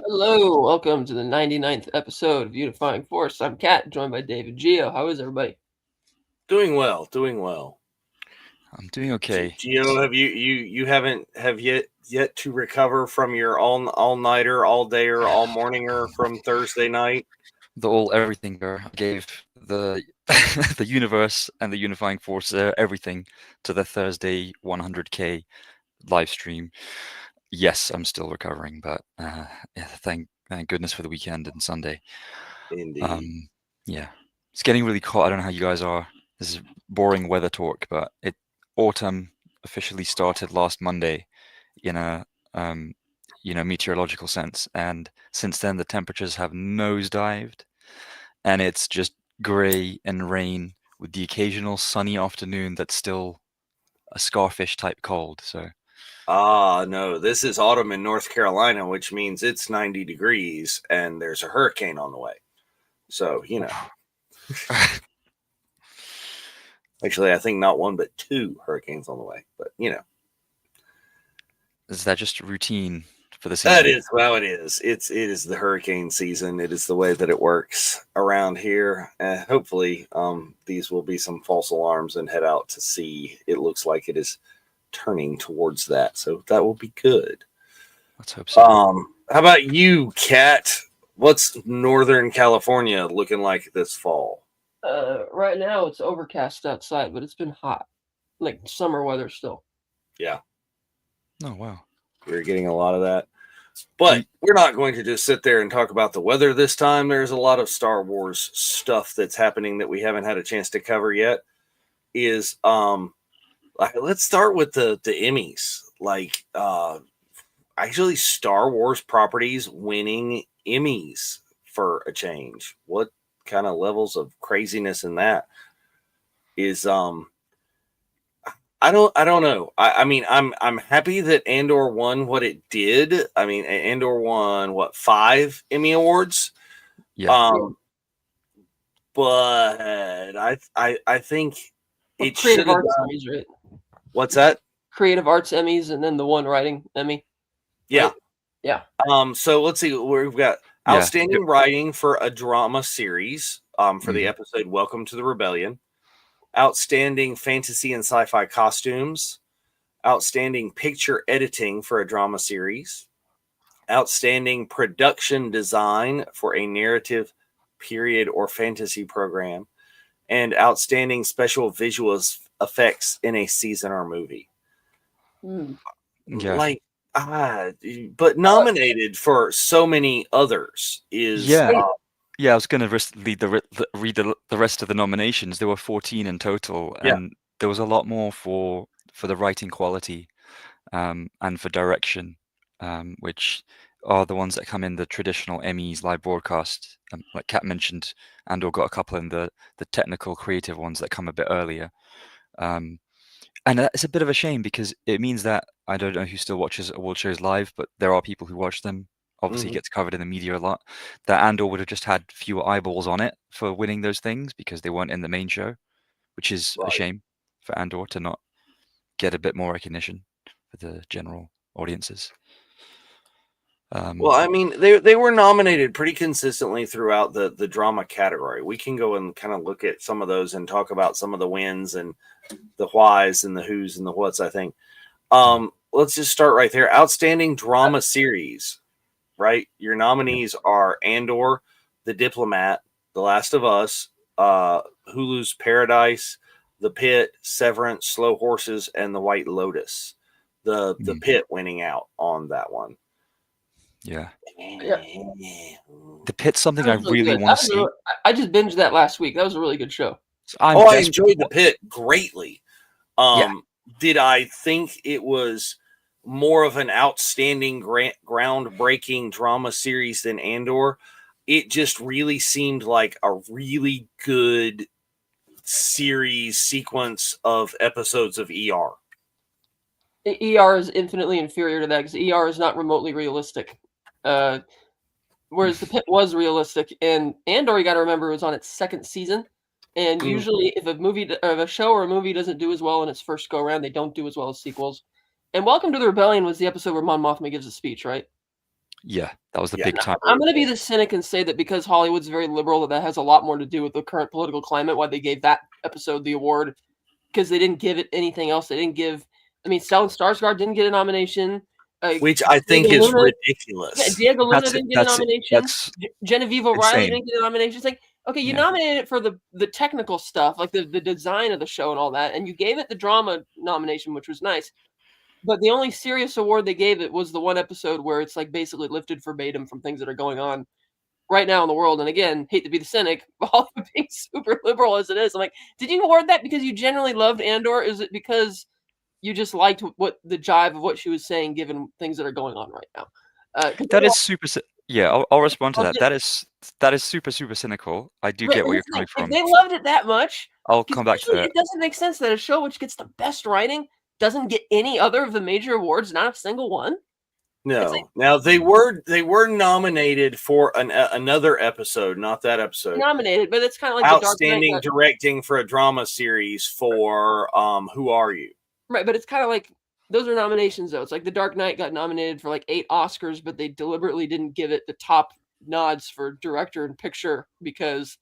Hello, welcome to the 99th episode of Unifying Force. I'm Kat, joined by David Gio. How is everybody? Doing well, doing well. I'm doing okay. Gio, have you haven't have yet to recover from your all nighter, all dayer, all morninger from Thursday night? The all everythinger. I gave the the universe and the unifying force everything to the Thursday 100k live stream. Yes, I'm still recovering, but yeah, thank goodness for the weekend and Sunday. Indeed. Yeah, it's getting really cold. I don't know how you guys are. This is boring weather talk, but autumn officially started last Monday in a meteorological sense, and since then the temperatures have nosedived, and it's just grey and rain with the occasional sunny afternoon that's still a scarfish type cold. So No, this is autumn in North Carolina, which means it's 90 degrees and there's a hurricane on the way. So, actually, I think not one, but two hurricanes on the way. But, is that just routine for the season? That is how it is. It is the hurricane season. It is the way that it works around here. Hopefully, these will be some false alarms and head out to sea. It looks like it is turning towards that, so that will be good. Let's hope so. How about you, Kat? What's Northern California looking like this fall? Right now it's overcast outside, but it's been hot, like summer weather still. Yeah. Oh wow. We're getting a lot of that. But we're not going to just sit there and talk about the weather this time. There's a lot of Star Wars stuff that's happening that we haven't had a chance to cover yet. Let's start with the Emmys. Actually Star Wars properties winning Emmys for a change. What kind of levels of craziness in that is I don't know. I mean, I'm happy that Andor won what it did. I mean, Andor won 5 Emmy awards. Yeah. But I think it should Creative have Arts done. Emmys, right? What's that? Creative Arts Emmys, and then the one writing Emmy. Yeah. Right? Yeah. So let's see. We've got outstanding writing for a drama series. For the episode "Welcome to the Rebellion." Outstanding fantasy and sci-fi costumes, outstanding picture editing for a drama series, outstanding production design for a narrative, period, or fantasy program, and outstanding special visual effects in a season or movie. Yeah. But nominated for so many others is Yeah, I was going to read the rest of the nominations. There were 14 in total, and there was a lot more for the writing quality, and for direction, which are the ones that come in the traditional Emmys live broadcast. Like Kat mentioned, Andor got a couple in the technical creative ones that come a bit earlier. And it's a bit of a shame because it means that I don't know who still watches award shows live, but there are people who watch them. Obviously, it gets covered in the media a lot. That Andor would have just had fewer eyeballs on it for winning those things because they weren't in the main show, which is a shame for Andor to not get a bit more recognition for the general audiences. Well, I mean, they were nominated pretty consistently throughout the drama category. We can go and kind of look at some of those and talk about some of the wins and the whys and the whos and the whats, I think. Let's just start right there. Outstanding drama series, right? Your nominees are Andor, The Diplomat, The Last of Us, Hulu's Paradise, The Pit, Severance, Slow Horses, and The White Lotus. The Pit winning out on that one. Yeah. Yeah. The Pit's something I really want to see. I just binged that last week. That was a really good show. I enjoyed The Pit greatly. Did I think it was more of an outstanding, groundbreaking drama series than Andor? It just really seemed like a really good series sequence of episodes of ER. ER is infinitely inferior to that because ER is not remotely realistic. Whereas The Pit was realistic, and Andor, you got to remember, was on its second season. And usually, if a show or a movie doesn't do as well in its first go around, they don't do as well as sequels. And Welcome to the Rebellion was the episode where Mon Mothma gives a speech, right? Yeah, that was the Yeah. big time. I'm going to be the cynic and say that because Hollywood's very liberal, that has a lot more to do with the current political climate, why they gave that episode the award, because they didn't give it anything else. They didn't give, I mean, Stellan Skarsgård didn't get a nomination. Which I think Diego is Luna, ridiculous. Diego Luna That's it. didn't get a That's it. nomination. That's Genevieve O'Reilly insane. didn't get a nomination. It's like, okay, you Yeah. nominated it for the technical stuff, like the design of the show and all that, and you gave it the drama nomination, which was nice. But the only serious award they gave it was the one episode where it's like basically lifted verbatim from things that are going on right now in the world. And again, hate to be the cynic, all being super liberal as it is, I'm like, did you award that because you generally loved Andor? Is it because you just liked what the jive of what she was saying, given things that are going on right now? That is super. Yeah, I'll respond to that. it. That is super cynical. I do Right, get and where you're it's coming like, if from. they loved it that much, I'll 'cause come back to usually that. it doesn't make sense that a show which gets the best writing doesn't get any other of the major awards, not a single one. No. like- Now they were nominated for another episode, not that episode. Nominated, but it's kind of like Outstanding the Dark Knight directing for a drama series for Who Are You? right, but it's kind of like those are nominations though. It's like The Dark Knight got nominated for like 8 Oscars, but they deliberately didn't give it the top nods for director and picture because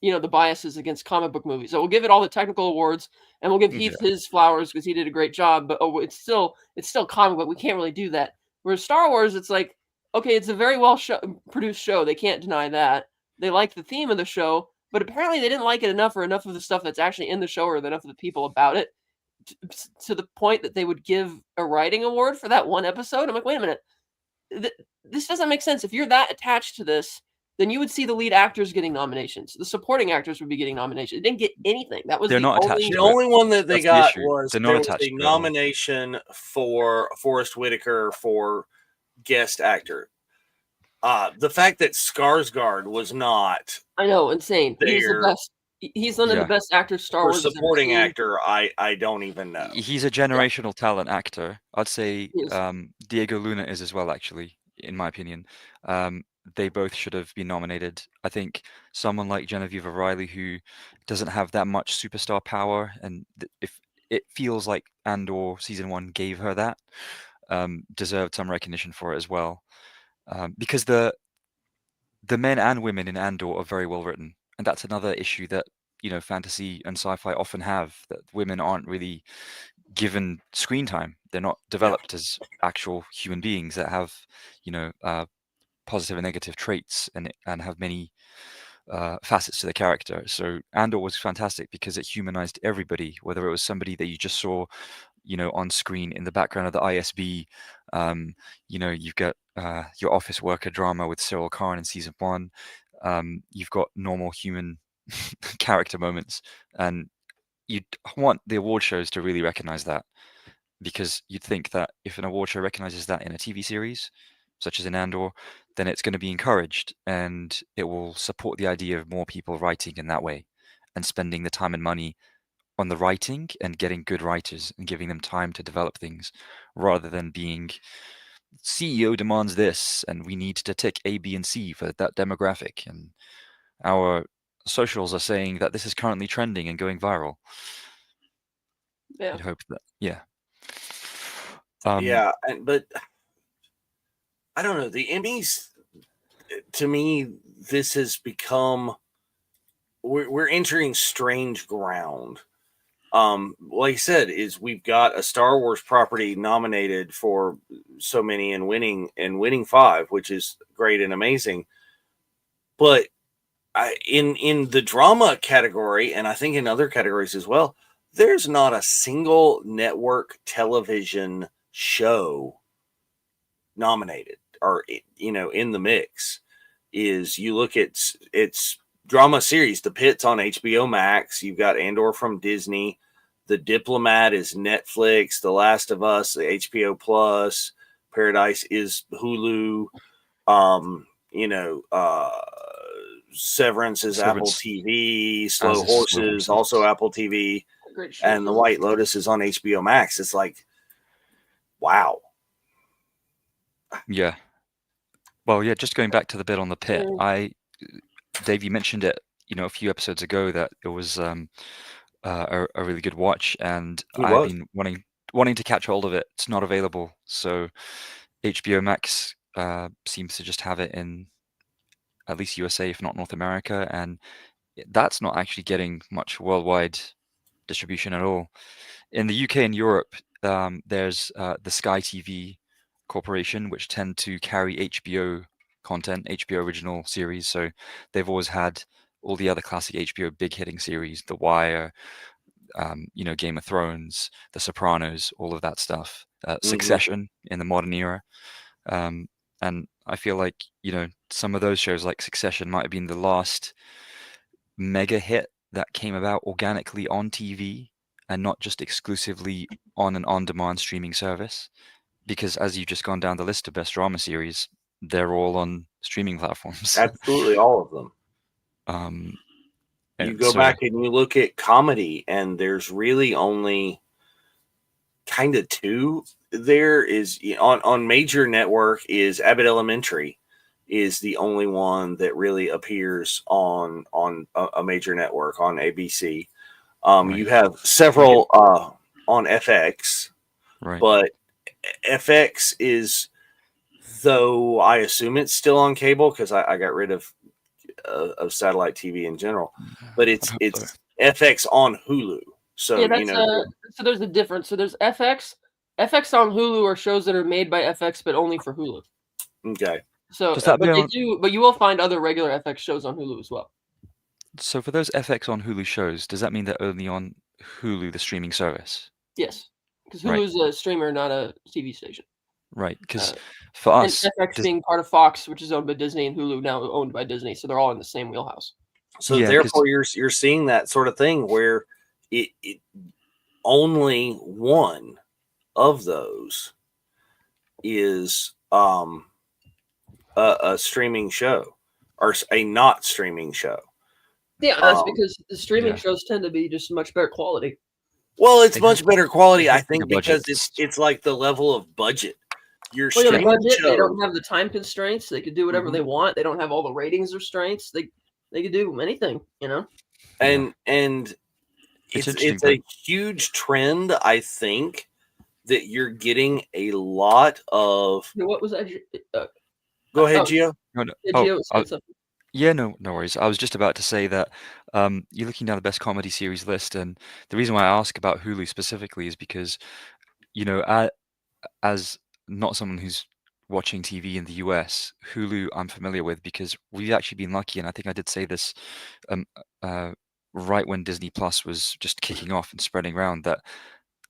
the biases against comic book movies. So we'll give it all the technical awards, and we'll give Heath his flowers because he did a great job. But it's still comic book. We can't really do that. Whereas Star Wars, it's like, okay, it's a very well produced show. They can't deny that. They like the theme of the show, but apparently they didn't like it enough, or enough of the stuff that's actually in the show, or enough of the people about it, to the point that they would give a writing award for that one episode. I'm like, wait a minute, this doesn't make sense. If you're that attached to this, then you would see the lead actors getting nominations. The supporting actors would be getting nominations. It didn't get anything. That was They're not attached the to it. only one that they That's the got issue. was They're there not was attached a to it at all. nomination for Forrest Whitaker for guest actor. The fact that Skarsgård was not I know, insane. He's the there best. He's one of the Yeah. best actors Star for Wars has ever supporting seen. actor, I don't even know. He's a generational talent actor. I'd say He is. Diego Luna is as well, actually, in my opinion. They both should have been nominated. I think someone like Genevieve O'Reilly, who doesn't have that much superstar power, and if it feels like Andor season 1 gave her that, deserved some recognition for it as well. Because the men and women in Andor are very well written, and that's another issue that fantasy and sci-fi often have, that women aren't really given screen time. They're not developed as actual human beings that have positive and negative traits and have many facets to the character. So Andor was fantastic because it humanized everybody, whether it was somebody that you just saw on screen in the background of the ISB. You've got your office worker drama with Cyril Karn in season 1. You've got normal human character moments, and you'd want the award shows to really recognize that, because you'd think that if an award show recognizes that in a TV series such as in Andor, then it's going to be encouraged, and it will support the idea of more people writing in that way and spending the time and money on the writing and getting good writers and giving them time to develop things, rather than being CEO demands this and we need to tick A, B, and C for that demographic, and our socials are saying that this is currently trending and going viral. Yeah. You'd hope that, yeah. But I don't know. The Emmys, to me, this has become, we're entering strange ground. Like I said, is we've got a Star Wars property nominated for so many and winning 5, which is great and amazing. But in the drama category, and I think in other categories as well, there's not a single network television show nominated or in the mix. Is you look at it's drama series, The Pitt's on HBO Max, you've got Andor from Disney, The Diplomat is Netflix, The Last of Us, the HBO Plus, Paradise is Hulu, Severance is Apple TV, Slow Horses also Apple TV, and The White Lotus is on HBO Max. It's like, wow. Yeah. Well, yeah, just going back to the bit on The Pit, Dave, you mentioned it, a few episodes ago, that it was a really good watch, and I've been wanting to catch hold of it. It's not available, so HBO Max seems to just have it in at least USA, if not North America, and that's not actually getting much worldwide distribution at all. In the UK and Europe, there's the Sky TV Corporation, which tend to carry HBO content, HBO original series. So they've always had all the other classic HBO big hitting series, The Wire, Game of Thrones, The Sopranos, all of that stuff. Succession in the modern era. And I feel like, some of those shows like Succession might have been the last mega hit that came about organically on TV and not just exclusively on an on-demand streaming service. Because as you've just gone down the list of best drama series, they're all on streaming platforms. Absolutely, all of them. You go back and you look at comedy, and there's really only kind of two. There is on major network is Abbott Elementary is the only one that really appears on a major network on ABC. Right. You have several on FX, right. But FX is, though I assume it's still on cable because I got rid of satellite TV in general, but it's FX on Hulu. So yeah, so there's a difference. So there's FX on Hulu are shows that are made by FX but only for Hulu. Okay. So but you will find other regular FX shows on Hulu as well. So for those FX on Hulu shows, does that mean they're only on Hulu, the streaming service? Yes, because Hulu's a streamer, not a TV station. Right, because for us, and FX being part of Fox, which is owned by Disney, and Hulu now owned by Disney, so they're all in the same wheelhouse. So therefore, you're seeing that sort of thing where it only one of those is a streaming show or a not streaming show. Yeah, that's because the streaming shows tend to be just much better quality. Well, it's much better quality, I think, because it's like the level of budget. Your streaming budget, they don't have the time constraints. They could do whatever they want. They don't have all the ratings restraints. They could do anything, And it's a huge trend, I think, that you're getting a lot of. What was that? Go ahead, Gio. Yeah, no worries. I was just about to say that you're looking down the best comedy series list, and the reason why I ask about Hulu specifically is because, as not someone who's watching TV in the US, Hulu I'm familiar with because we've actually been lucky, and I think I did say this right when Disney Plus was just kicking off and spreading around, that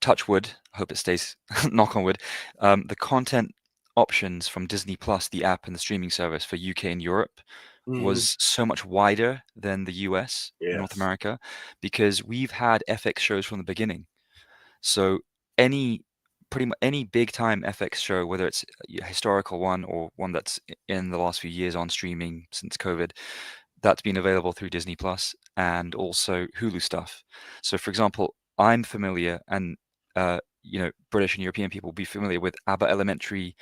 touch wood, I hope it stays, knock on wood, the content options from Disney Plus, the app and the streaming service for UK and Europe was so much wider than the US, North America, because we've had FX shows from the beginning. So pretty much any big time FX show, whether it's a historical one or one that's in the last few years on streaming since COVID, that's been available through Disney Plus and also Hulu stuff. So for example, I'm familiar, and British and European people will be familiar with Abbott Elementary,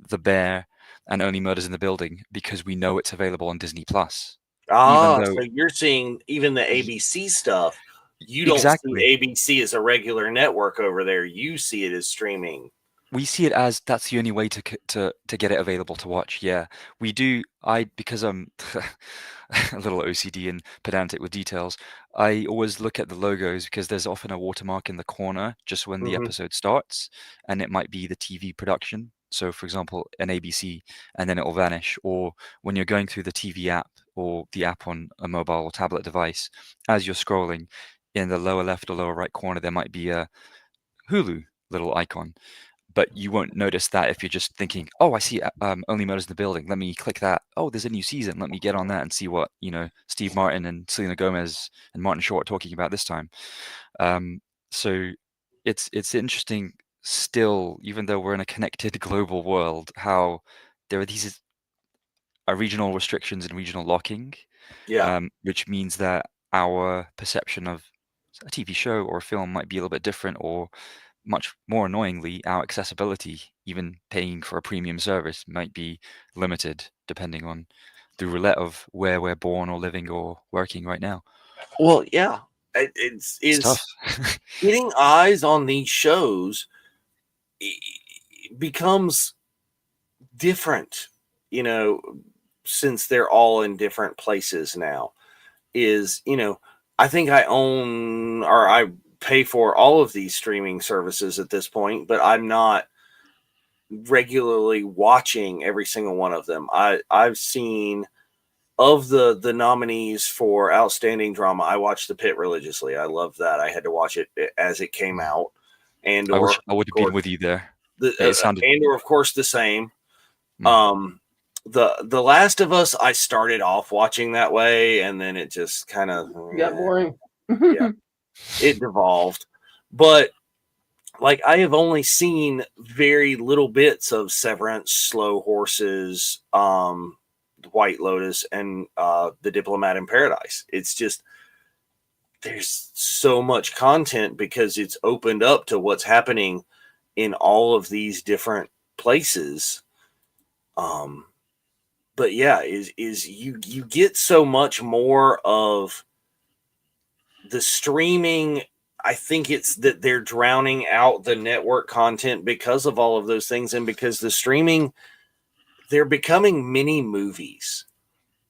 The Bear, and Only Murders in the Building because we know it's available on Disney Plus. So you're seeing even the ABC stuff. You don't see ABC as a regular network over there. You see it as streaming. We see it as that's the only way to get it available to watch. Yeah, we do. Because I'm a little OCD and pedantic with details, I always look at the logos because there's often a watermark in the corner just when the episode starts, and it might be the TV production. So, for example, an ABC, and then it will vanish. Or when you're going through the TV app or the app on a mobile or tablet device, as you're scrolling, in the lower left or lower right corner, there might be a Hulu little icon. But you won't notice that if you're just thinking, oh, I see Only Murders in the Building. Let me click that. Oh, there's a new season. Let me get on that and see what, Steve Martin and Selena Gomez and Martin Short are talking about this time. So it's interesting still, even though we're in a connected global world, how there are these regional restrictions and regional locking, which means that our perception of a TV show or a film might be a little bit different, or much more annoyingly, our accessibility, even paying for a premium service, might be limited depending on the roulette of where we're born or living or working right now. Well, yeah, it's tough. Getting eyes on these shows becomes different since they're all in different places now, is, I think I own or I pay for all of these streaming services at this point, but I'm not regularly watching every single one of them. I've seen of the nominees for outstanding drama. I watched The Pit religiously. I loved that. I had to watch it as it came out. I Andor, wish I would have been with you there. It sounded Andor, of course, the same. Mm. The Last of Us, I started off watching that way, and then it just kind of got boring. yeah, it devolved. But like, I have only seen very little bits of Severance, Slow Horses, White Lotus, and The Diplomat in Paradise. It's just, there's so much content because it's opened up to what's happening in all of these different places. But yeah, is you get so much more of the streaming. I think it's that they're drowning out the network content because of all of those things, and because the streaming, they're becoming mini movies.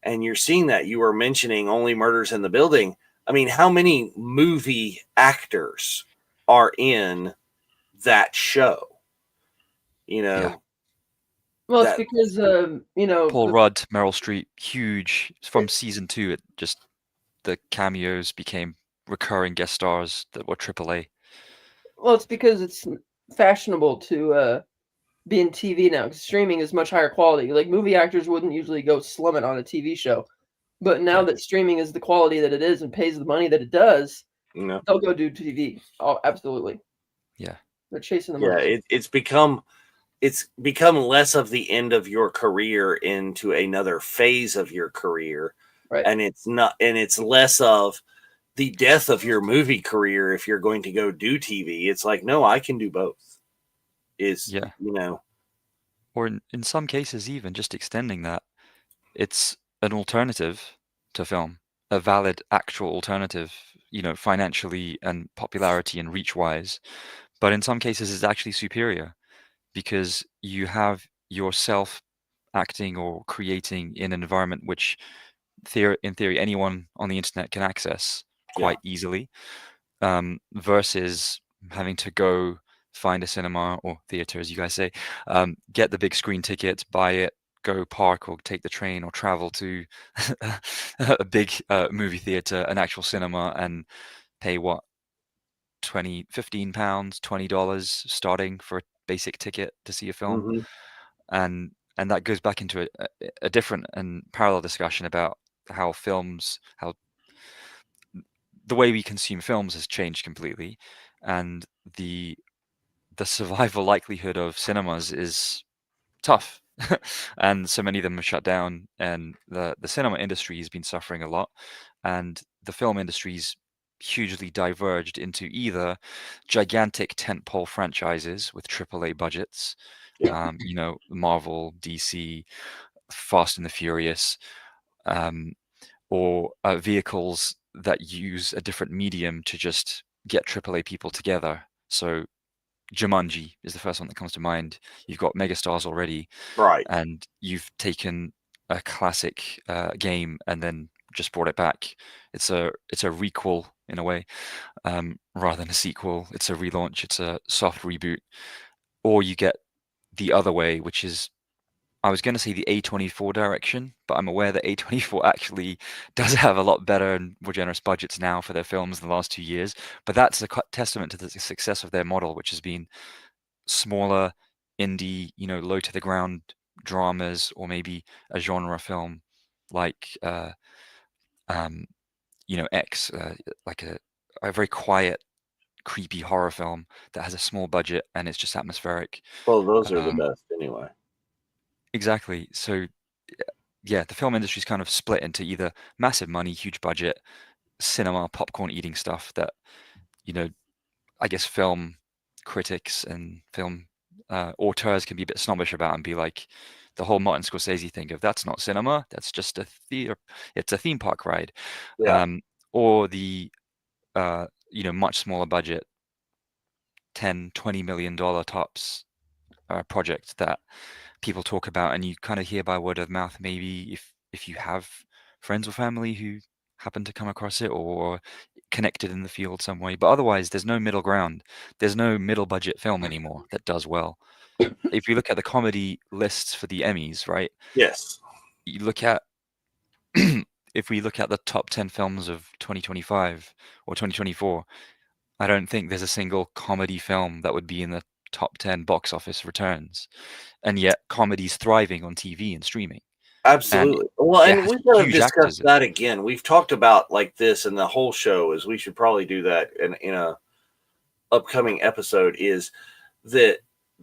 And you're seeing that. You were mentioning Only Murders in the Building. I mean, how many movie actors are in that show? Yeah. Well, it's because Paul Rudd, Meryl Streep, huge from season 2. It just, the cameos became recurring guest stars that were AAA. Well, it's because it's fashionable to be in TV now, because streaming is much higher quality. Like, movie actors wouldn't usually go slum it on a TV show, but now that streaming is the quality that it is and pays the money that it does, they'll go do TV. Oh, absolutely. Yeah, they're chasing the money. Yeah, it's become less of the end of your career into another phase of your career, right? And it's less of the death of your movie career if you're going to go do TV. It's like, no, I can do both. Or in some cases, even just extending that, it's an alternative to film, a valid actual alternative, financially and popularity and reach wise. But in some cases, it's actually superior because you have yourself acting or creating in an environment which, in theory, anyone on the internet can access quite easily, versus having to go find a cinema or theater, as you guys say, get the big screen tickets, buy it, go park or take the train or travel to a big movie theater, an actual cinema, and pay what, £15, $20 starting for a basic ticket to see a film. And that goes back into a different and parallel discussion about how the way we consume films has changed completely, and the survival likelihood of cinemas is tough. And so many of them are shut down, and the cinema industry has been suffering a lot, and the film industry's hugely diverged into either gigantic tentpole franchises with AAA budgets, Marvel, DC, Fast and the Furious, or vehicles that use a different medium to just get AAA people together. So Jumanji is the first one that comes to mind. You've got megastars already, right? And you've taken a classic game and then just brought it back. It's a requel in a way, rather than a sequel. It's a relaunch. It's a soft reboot. Or you get the other way, which is, I was going to say the A24 direction, but I'm aware that A24 actually does have a lot better and more generous budgets now for their films in the last 2 years. But that's a testament to the success of their model, which has been smaller, indie, low to the ground dramas, or maybe a genre film like X, like a very quiet, creepy horror film that has a small budget and it's just atmospheric. Well, those are the best anyway. Exactly. So yeah, the film industry is kind of split into either massive money, huge budget, cinema, popcorn eating stuff that, I guess film critics and film auteurs can be a bit snobbish about and be like, the whole Martin Scorsese thing of, that's not cinema, that's just a theater, it's a theme park ride. Or the much smaller budget, $10-20 million tops project that people talk about, and you kind of hear by word of mouth, maybe if you have friends or family who happen to come across it or connected in the field some way. But otherwise, there's no middle ground. There's no middle budget film anymore that does well. If you look at the comedy lists for the Emmys, right? Yes. You look at if we look at the top 10 films of 2025 or 2024, I don't think there's a single comedy film that would be in the top 10 box office returns. And yet comedy's thriving on TV and streaming. Absolutely. Well, and we've got to huge discuss actors. that again. We've talked about like this, and the whole show is we should probably do that in a upcoming episode, is that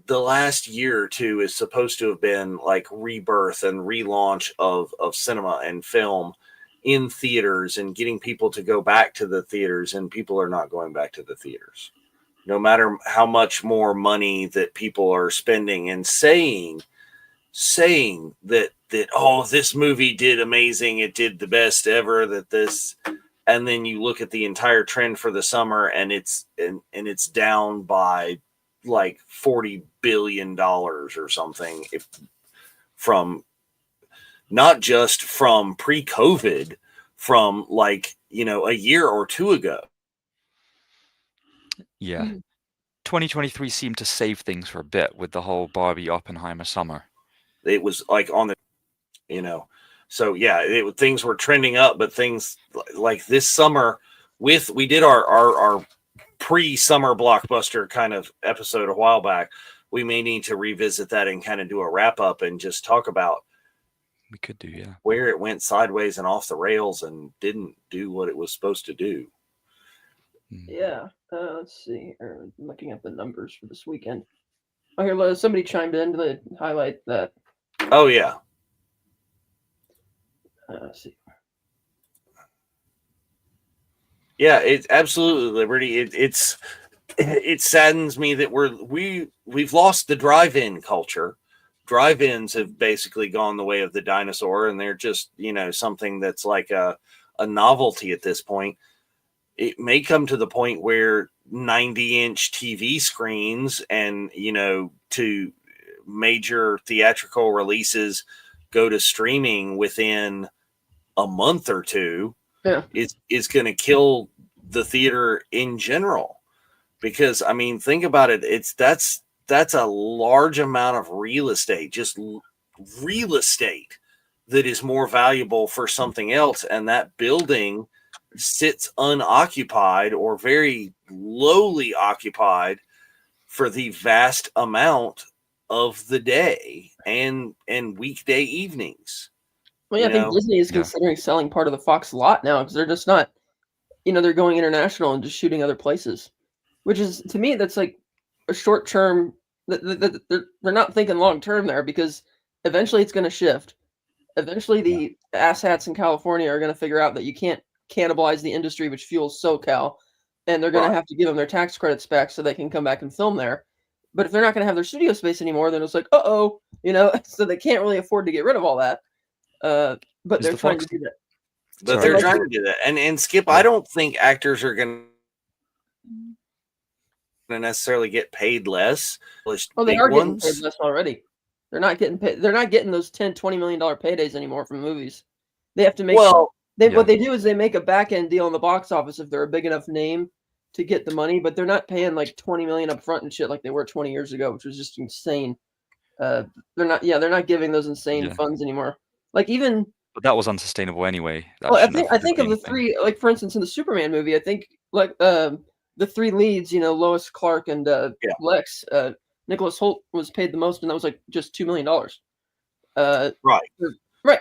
the last year or two is supposed to have been like rebirth and relaunch of cinema and film in theaters and getting people to go back to the theaters, and people are not going back to the theaters. No matter how much more money that people are spending and saying that oh, this movie did amazing, it did the best ever, and then you look at the entire trend for the summer and it's down by like $40 billion or something, from not just from pre-COVID, from like, a year or two ago. Yeah. 2023 seemed to save things for a bit with the whole Barbie Oppenheimer summer. It was like on the, so yeah, things were trending up, but things like this summer we did our pre-summer blockbuster kind of episode a while back. We may need to revisit that and kind of do a wrap up and just talk about we could do, yeah, where it went sideways and off the rails and didn't do what it was supposed to do. Yeah. Let's see. I'm looking at the numbers for this weekend. Oh, here, somebody chimed in to highlight that. Oh, yeah. Let's see. Yeah, it's absolutely, Liberty. It saddens me that we've lost the drive-in culture. Drive-ins have basically gone the way of the dinosaur, and they're just, something that's like a novelty at this point. It may come to the point where 90-inch TV screens and, to major theatrical releases go to streaming within a month or two. Yeah, is going to kill the theater in general. Because, I mean, think about it. That's a large amount of real estate, just real estate that is more valuable for something else. And that building sits unoccupied or very lowly occupied for the vast amount of the day and weekday evenings. Well, yeah, I think Disney is considering selling part of the Fox lot now because they're just not, they're going international and just shooting other places, which is, to me, that's like a short term. They're not thinking long term there, because eventually it's going to shift. Eventually, the asshats in California are going to figure out that you can't cannibalize the industry which fuels SoCal, and they're going to have to give them their tax credits back so they can come back and film there. But if they're not going to have their studio space anymore, then it's like, so they can't really afford to get rid of all that. But they're trying to do that. But they're trying to do that. And Skip, I don't think actors are going to necessarily get paid less. Oh, they are getting paid less already. They're not getting paid. They're not getting those $10-20 million paydays anymore from movies. They have to make. What they do is they make a back end deal in the box office if they're a big enough name to get the money, but they're not paying like $20 million up front and shit like they were 20 years ago, which was just insane. They're not giving those insane funds anymore. Like, even. But that was unsustainable anyway. I think of the three, like, for instance, in the Superman movie, I think like the three leads, Lois, Clark, and Lex. Nicholas Hoult was paid the most, and that was like just $2 million. Right.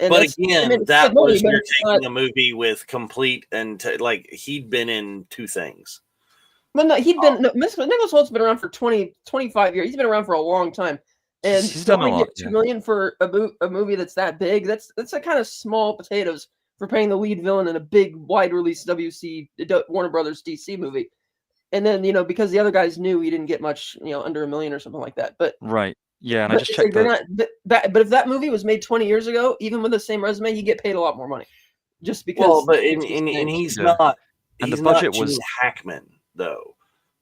And but again, that was you're taking a movie with complete and like he'd been in two things. Well, no, Nicholas Holt's been around for 25 years. He's been around for a long time. And he's done a lot, $2 million for a movie that's that big. That's a kind of small potatoes for paying the lead villain in a big wide release Warner Brothers DC movie. And then, because the other guys knew he didn't get much, under $1 million or something like that. But right. Yeah, and I just checked but if that movie was made 20 years ago, even with the same resume, he'd get paid a lot more money. Just because. Well, but he's not. And the budget was Gene Hackman, though.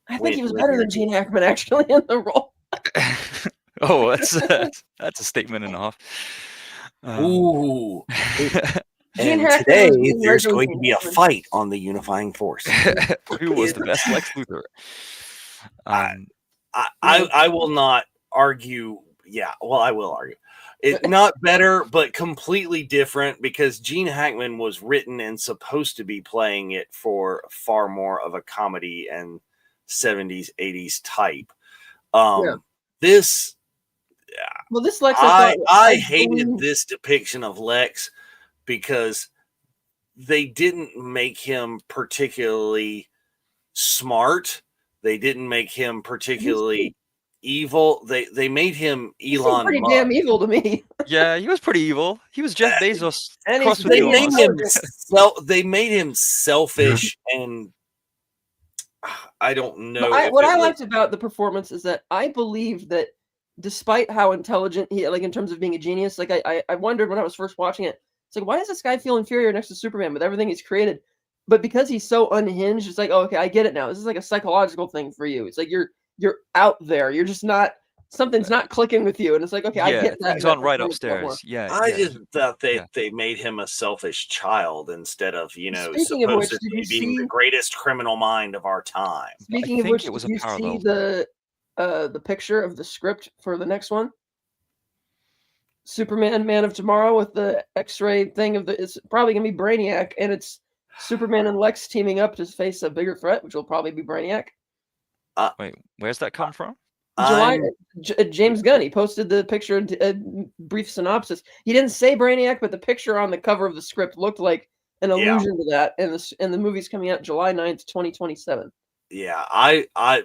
I think he was better than Gene Hackman actually in the role. Oh, that's a statement and a half. Ooh. Gene And Hackman today was being there's regularly going to be a Hackman. fight on the Unifying Force. Who was the best Lex Luthor? I will not argue. Yeah, well, I will argue. It's not better, but completely different because Gene Hackman was written and supposed to be playing it for far more of a comedy and 70s, 80s type. This Lex, I hated this depiction of Lex because they didn't make him particularly smart. They didn't make him particularly evil. They made him Elon pretty Musk. damn evil to me. Yeah, he was pretty evil. He was Jeff Bezos. And crossed with They Elon made Musk. they made him selfish, and I don't know. What I liked about the performance is that I believe that despite how intelligent he, like in terms of being a genius, like I wondered when I was first watching it, it's like, why does this guy feel inferior next to Superman with everything he's created? But because he's so unhinged, it's like, oh, okay, I get it now. This is like a psychological thing for you. It's like you're out there. You're just not, something's not clicking with you. And it's like, okay, I get that. Things aren't right upstairs. Yeah. I just thought they made him a selfish child instead of, Speaking of which, supposedly being the greatest criminal mind of our time. Speaking of which, did you see the picture of the script for the next one? Superman, Man of Tomorrow, with the X-ray thing it's probably gonna be Brainiac, and it's Superman and Lex teaming up to face a bigger threat, which will probably be Brainiac. Wait, where's that come from? James Gunn, he posted the picture, a brief synopsis. He didn't say Brainiac, but the picture on the cover of the script looked like an allusion to that, and the movie's coming out July 9th, 2027. Yeah,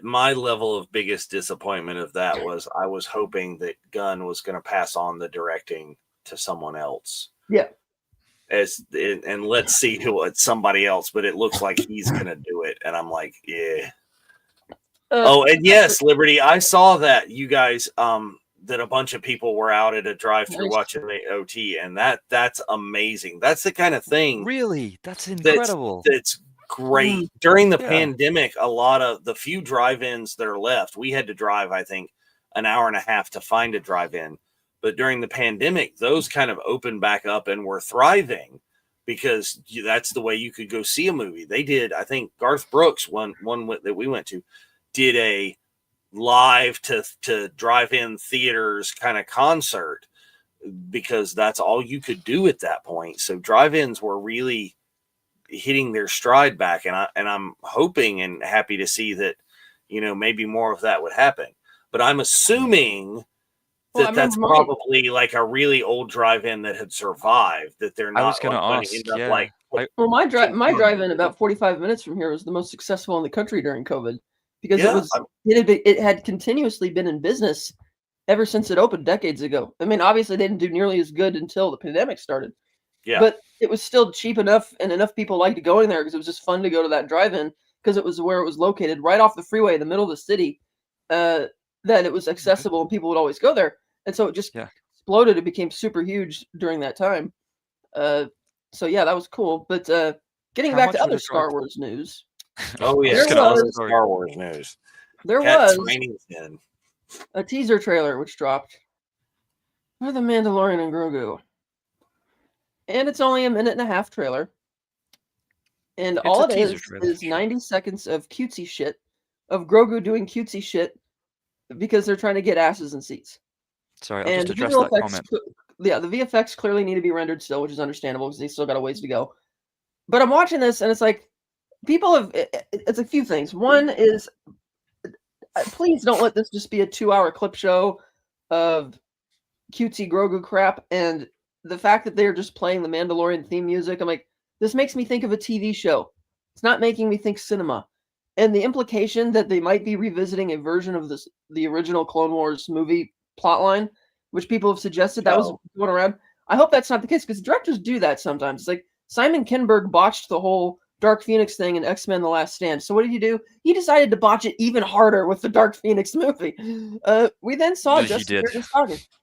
my level of biggest disappointment of that was I was hoping that Gunn was going to pass on the directing to someone else. Yeah. And let's see who it's somebody else, but it looks like he's going to do it, and I'm like, yeah. And yes, Liberty, I saw that you guys that a bunch of people were out at a drive-thru watching the OT, and that's amazing. That's the kind of thing. Really, that's incredible. That's great. During the pandemic, a lot of the few drive-ins that are left, we had to drive, I think, an hour and a half to find a drive-in. But during the pandemic, those kind of opened back up and were thriving because that's the way you could go see a movie. They did, I think, Garth Brooks, one that we went to, did a live to drive-in theaters kind of concert because that's all you could do at that point. So drive-ins were really hitting their stride back, and I'm hoping and happy to see that maybe more of that would happen. But I'm assuming that's probably like a really old drive-in that had survived, that they're not. I was going to ask. My drive-in about 45 minutes from here was the most successful in the country during COVID because it had continuously been in business ever since it opened decades ago. I mean, obviously they didn't do nearly as good until the pandemic started. Yeah. But it was still cheap enough, and enough people liked going there because it was just fun to go to that drive-in because it was where it was located, right off the freeway in the middle of the city, that it was accessible and people would always go there. And so it just exploded. It became super huge during that time. So yeah, that was cool. But getting back to other Star Wars news. Oh yeah, Star Wars news. There was a teaser trailer which dropped for The Mandalorian and Grogu. And it's only a 1.5-minute trailer. And all it is 90 seconds of cutesy shit, of Grogu doing cutesy shit because they're trying to get asses in seats. Sorry, I'll just address that comment. The VFX clearly need to be rendered still, which is understandable because they still got a ways to go. But I'm watching this, and it's like, it's a few things. One is, please don't let this just be a 2-hour clip show of cutesy Grogu crap, and the fact that they're just playing the Mandalorian theme music, I'm like, this makes me think of a TV show. It's not making me think cinema. And the implication that they might be revisiting a version of the original Clone Wars movie plotline, which people have suggested that was going around. I hope that's not the case because directors do that sometimes. It's like Simon Kinberg botched the whole Dark Phoenix thing in X-Men The Last Stand. So what did he do? He decided to botch it even harder with the Dark Phoenix movie. We then saw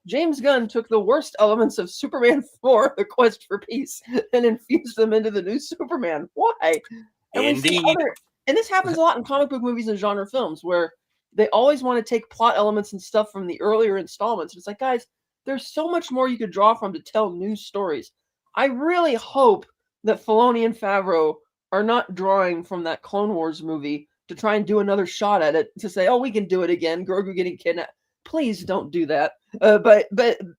James Gunn took the worst elements of Superman 4, The Quest for Peace, and infused them into the new Superman. Why? And Indeed. And this happens a lot in comic book movies and genre films where they always want to take plot elements and stuff from the earlier installments. It's like, guys, there's so much more you could draw from to tell new stories. I really hope that Filoni and Favreau are not drawing from that Clone Wars movie to try and do another shot at it, to say, oh, we can do it again, Grogu getting kidnapped. Please don't do that. But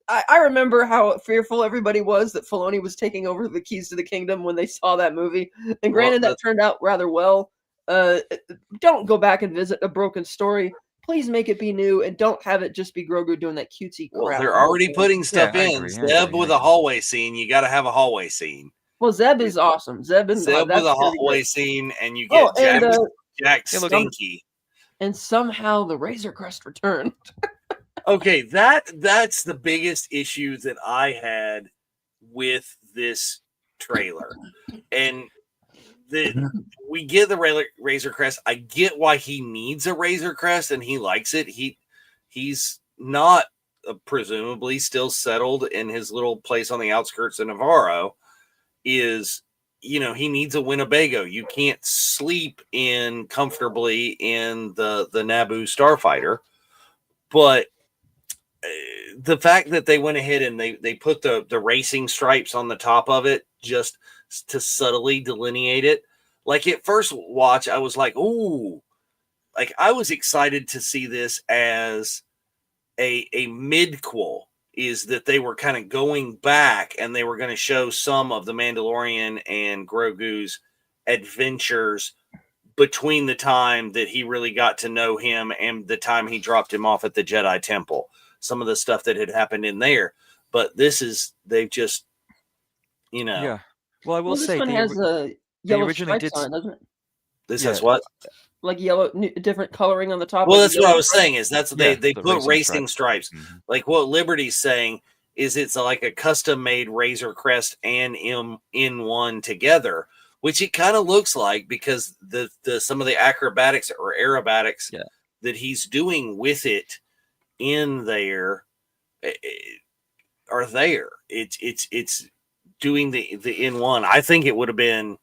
I remember how fearful everybody was that Filoni was taking over the keys to the kingdom when they saw that movie. And granted, that turned out rather well. Don't go back and visit a broken story. Please make it be new, and don't have it just be Grogu doing that cutesy crap. Well, they're already putting stuff in. Zeb with a hallway scene. You got to have a hallway scene. Well, Zeb is awesome. Zeb with a hallway scene, and you get Jack Stinky. And somehow the Razor Crest returned. Okay, that's the biggest issue that I had with this trailer. And we get the Razor Crest. I get why he needs a Razor Crest, and he likes it. He's not presumably still settled in his little place on the outskirts of Navarro. He needs a Winnebago. You can't sleep comfortably in the Naboo Starfighter. But the fact that they went ahead and they put the racing stripes on the top of it just to subtly delineate it. Like at first watch, I was like, ooh, like I was excited to see this as a midquel, is that they were kind of going back and they were going to show some of the Mandalorian and Grogu's adventures between the time that he really got to know him and the time he dropped him off at the Jedi Temple. Some of the stuff that had happened in there. But they've just, Yeah. Well, I will say this one has a yellow stripes on it, doesn't it? This has what? Like yellow, different coloring on the top. Well, that's what I was saying. Is that's they put racing stripes. Mm-hmm. Like what Liberty's saying is it's like a custom made Razor Crest and N1 together, which it kind of looks like, because the some of the acrobatics or aerobatics that he's doing with it in there are there. It's doing the N1. I think it would have been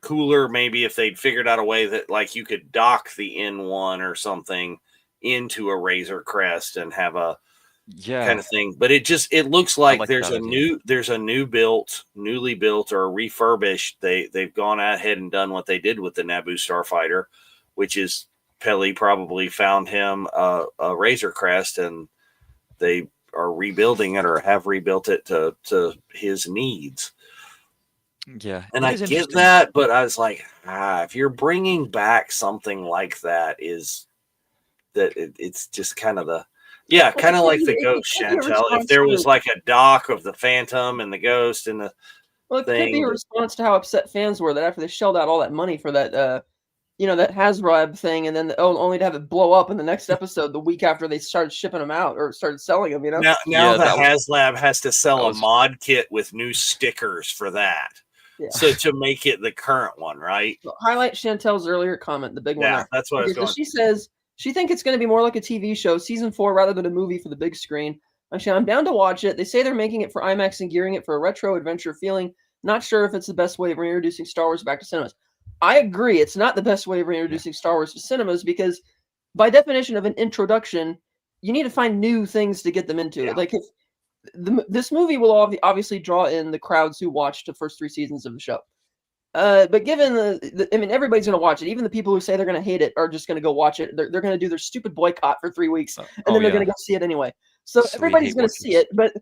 cooler maybe if they'd figured out a way that like you could dock the N1 or something into a Razor Crest and have a kind of thing. But it looks like there's a newly built or refurbished. They've gone ahead and done what they did with the Naboo Starfighter, which is Peli probably found him a Razor Crest, and they are rebuilding it or have rebuilt it to his needs. Yeah. And I get that, but I was like, if you're bringing back something like that, it's just kind of kind of like the Ghost, Chantel. If there was like a dock of the Phantom and the Ghost and the it could be a response to how upset fans were that after they shelled out all that money for that, that Hasbro thing, and then only to have it blow up in the next episode the week after they started shipping them out or started selling them. Now the HasLab has to sell a mod kit with new stickers for that. Yeah. So to make it the current one, right? So highlight Chantel's earlier comment, the big one. Yeah, that's what I was going. She says she thinks it's going to be more like a TV show, season 4, rather than a movie for the big screen. Actually, I'm down to watch it. They say they're making it for IMAX and gearing it for a retro adventure feeling. Not sure if it's the best way of reintroducing Star Wars back to cinemas. I agree. It's not the best way of reintroducing Star Wars to cinemas, because by definition of an introduction, you need to find new things to get them into it. Like if this movie will obviously draw in the crowds who watched the first 3 seasons of the show. But given everybody's going to watch it. Even the people who say they're going to hate it are just going to go watch it. They're going to do their stupid boycott for 3 weeks, and then they're going to go see it anyway. So everybody's going to see it. But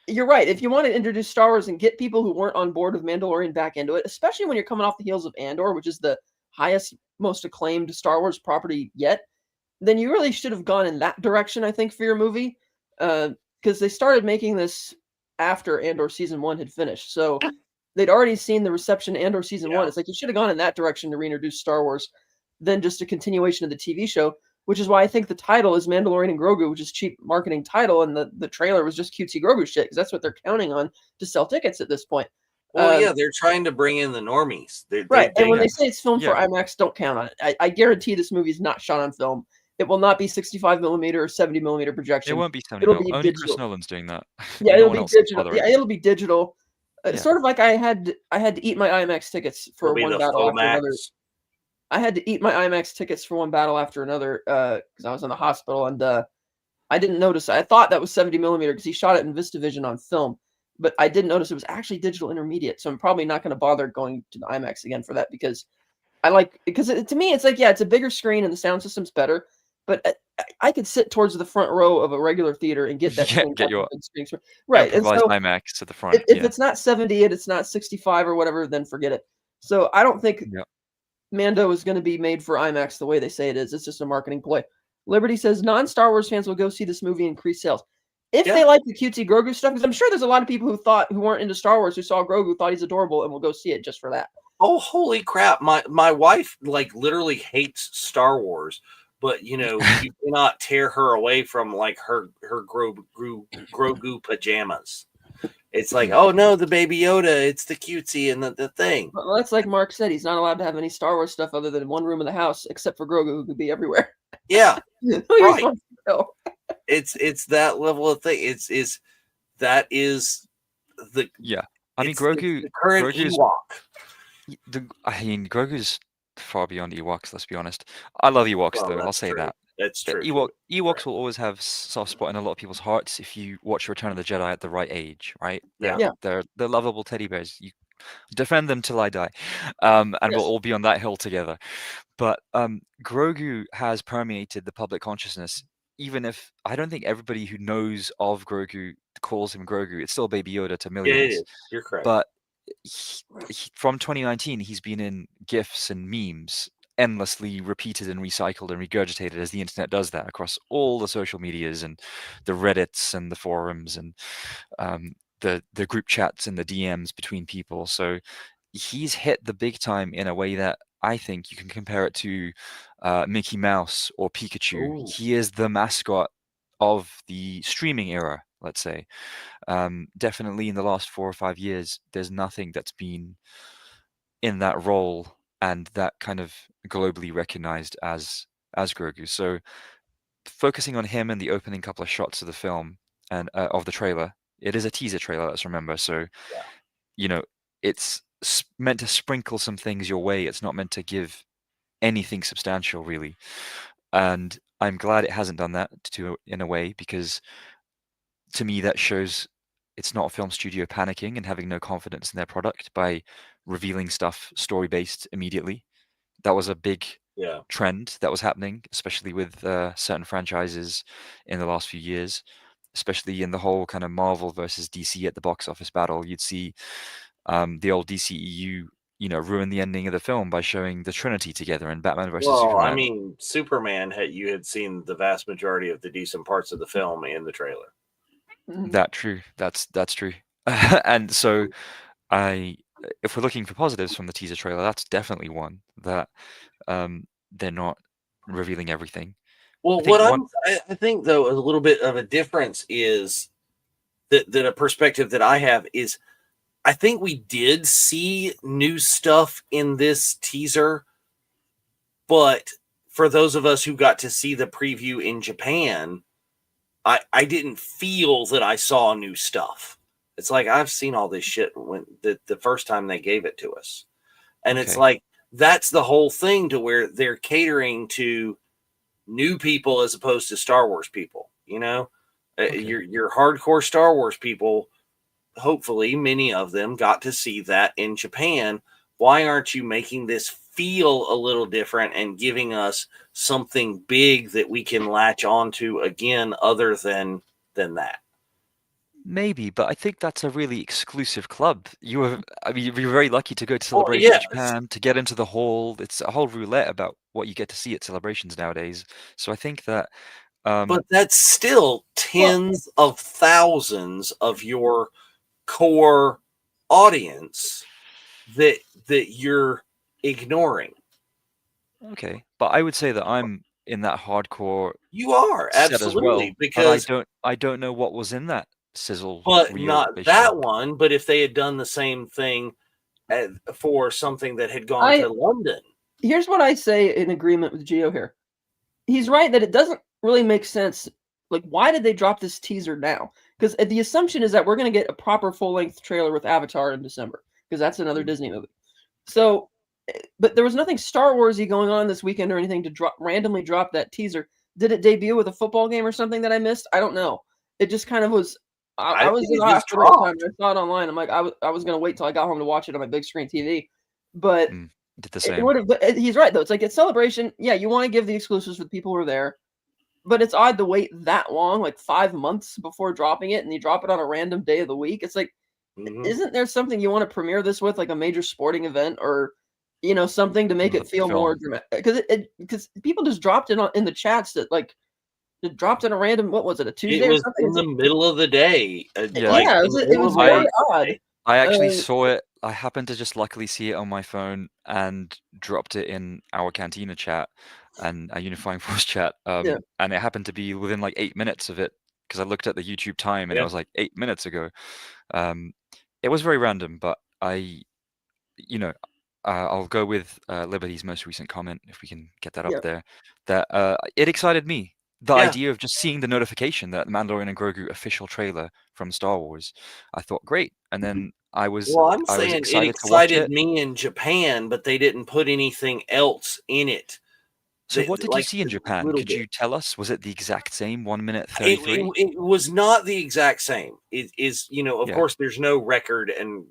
you're right. If you want to introduce Star Wars and get people who weren't on board with Mandalorian back into it, especially when you're coming off the heels of Andor, which is the highest, most acclaimed Star Wars property yet, then you really should have gone in that direction, I think, for your movie. Because they started making this after Andor season 1 had finished. So they'd already seen the reception to Andor season 1. It's like you should have gone in that direction to reintroduce Star Wars than just a continuation of the TV show, which is why I think the title is Mandalorian and Grogu, which is cheap marketing title, and the trailer was just cutesy Grogu shit, because that's what they're counting on to sell tickets at this point. Well, they're trying to bring in the normies. And when they say it's filmed for IMAX, don't count on it. I guarantee this movie is not shot on film. It will not be 65 millimeter or 70 millimeter projection. It won't be 70 millimeter. Only digital. Chris Nolan's doing that. Yeah, it'll be digital. Yeah, it'll be digital. Sort of like I had to eat my IMAX tickets for one battle after another. I had to eat my IMAX tickets for one battle after another because I was in the hospital, and I didn't notice. I thought that was 70 millimeter because he shot it in VistaVision on film, but I didn't notice it was actually digital intermediate. So I'm probably not going to bother going to the IMAX again for that because to me it's like, yeah, it's a bigger screen and the sound system's better, but I could sit towards the front row of a regular theater and get that same Get your big screen, right? And improvised so IMAX to the front. if it's not 70 and it's not 65 or whatever, then forget it. So I don't think Mando is going to be made for IMAX the way they say it is. It's just a marketing play. Liberty says non-Star Wars fans will go see this movie and increase sales if they like the cutesy Grogu stuff. Because I'm sure there's a lot of people who weren't into Star Wars who saw Grogu, thought he's adorable, and will go see it just for that. Oh, holy crap! My wife like literally hates Star Wars, but you cannot tear her away from like her Grogu pajamas. It's like, oh no, the Baby Yoda, it's the cutesy and the thing. Well, that's like Mark said, he's not allowed to have any Star Wars stuff other than one room in the house, except for Grogu, who could be everywhere. Yeah, right. It's that level of thing. That is the I mean, Grogu, the current Ewok. Grogu's far beyond Ewoks. Let's be honest. I love Ewoks though. I'll say that. That's true. Ewoks will always have soft spot in a lot of people's hearts if you watch Return of the Jedi at the right age, right? They're lovable teddy bears. You defend them till I die, and we'll all be on that hill together. But Grogu has permeated the public consciousness. Even if I don't think everybody who knows of Grogu calls him Grogu, it's still Baby Yoda to millions. Yeah, you're correct. But from 2019, he's been in GIFs and memes, endlessly repeated and recycled and regurgitated as the internet does that across all the social medias and the Reddits and the forums and the group chats and the DMs between people. So he's hit the big time in a way that I think you can compare it to Mickey Mouse or Pikachu. Ooh. He is the mascot of the streaming era, let's say. Definitely in the last 4 or 5 years, there's nothing that's been in that role and that kind of globally recognized as Grogu. So focusing on him in the opening couple of shots of the film and of the trailer, it is a teaser trailer, let's remember. So, it's meant to sprinkle some things your way. It's not meant to give anything substantial, really. And I'm glad it hasn't done that in a way, because to me that shows it's not a film studio panicking and having no confidence in their product by revealing stuff story-based immediately. That was a big trend that was happening, especially with certain franchises in the last few years, especially in the whole kind of Marvel versus DC at the box office battle. You'd see the old DCEU, ruin the ending of the film by showing the Trinity together in Batman versus Superman. Well, I mean, Superman, you had seen the vast majority of the decent parts of the film in the trailer. That's true. And so if we're looking for positives from the teaser trailer, that's definitely one that they're not revealing everything. Well, I think though a little bit of a difference is that a perspective that I have is I think we did see new stuff in this teaser, but for those of us who got to see the preview in Japan, I didn't feel that I saw new stuff. It's like I've seen all this shit when the first time they gave it to us. And it's like that's the whole thing, to where they're catering to new people as opposed to Star Wars people, your hardcore Star Wars people. Hopefully many of them got to see that in Japan. Why aren't you making this feel a little different and giving us something big that we can latch onto again, other than that? Maybe, but I think that's a really exclusive club. You're very lucky to go to Celebration in Japan, to get into the hall. It's a whole roulette about what you get to see at celebrations nowadays. So I think that but that's still tens of thousands of your core audience that you're ignoring. Okay, but I would say that I'm in that hardcore. You are absolutely, because I don't know what was in that sizzle, but not that one. But if they had done the same thing for something that had gone to London, here's what I say in agreement with Gio here. He's right that it doesn't really make sense. Like, why did they drop this teaser now? Because the assumption is that we're going to get a proper full-length trailer with Avatar in December, because that's another Disney movie. So but there was nothing Star Warsy going on this weekend or anything to randomly drop that teaser. Did it debut with a football game or something that I missed? I don't know. It just kind of was. I was in the hospital at the time. I saw it online. I'm like, I was going to wait till I got home to watch it on my big screen TV. But did the same. It would have. But he's right though. It's like at Celebration, yeah, you want to give the exclusives for the people who are there, but it's odd to wait that long, like 5 months before dropping it, and you drop it on a random day of the week. It's like, isn't there something you want to premiere this with, like a major sporting event or, something to make it feel more dramatic? Because people just dropped it in the chats that like. It dropped in a random. What was it? A Tuesday it was or something? in the middle of the day. Yeah, it was very odd. I actually saw it. I happened to just luckily see it on my phone and dropped it in our Cantina chat and a Unifying Force chat. And it happened to be within like 8 minutes of it because I looked at the YouTube time and it was like 8 minutes ago. It was very random, but I'll go with Liberty's most recent comment if we can get that up there. That it excited me. The idea of just seeing the notification that Mandalorian and Grogu official trailer from Star Wars, I thought great, and then I was it excited me in Japan, but they didn't put anything else in it. So what did you see in Japan? Could you tell us? Was it the exact same 1 minute 33? It was not the exact same. It is, of course, there's no record, and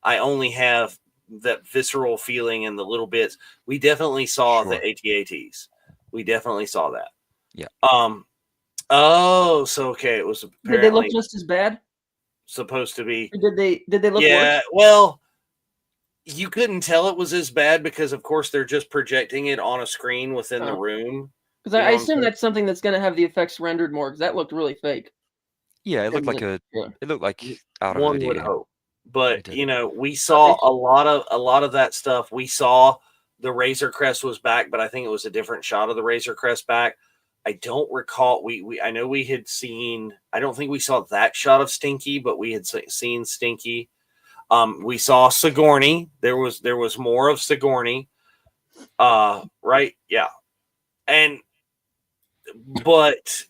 I only have that visceral feeling and the little bits. We definitely saw the AT-ATs. We definitely saw that. Yeah. Oh, so okay. It was apparently. Did they look just as bad? Supposed to be. Or did they look? Yeah. Worse? Well, you couldn't tell it was as bad because, of course, they're just projecting it on a screen within the room. Because I assume that's something that's going to have the effects rendered more. Because that looked really fake. Yeah, it looked like it looked like out of one video. would hope. But we saw a lot of that stuff. We saw the Razor Crest was back, but I think it was a different shot of the Razor Crest back. I don't recall. I know we had seen. I don't think we saw that shot of Stinky, but we had seen Stinky. We saw Sigourney. There was more of Sigourney. Right? Yeah. But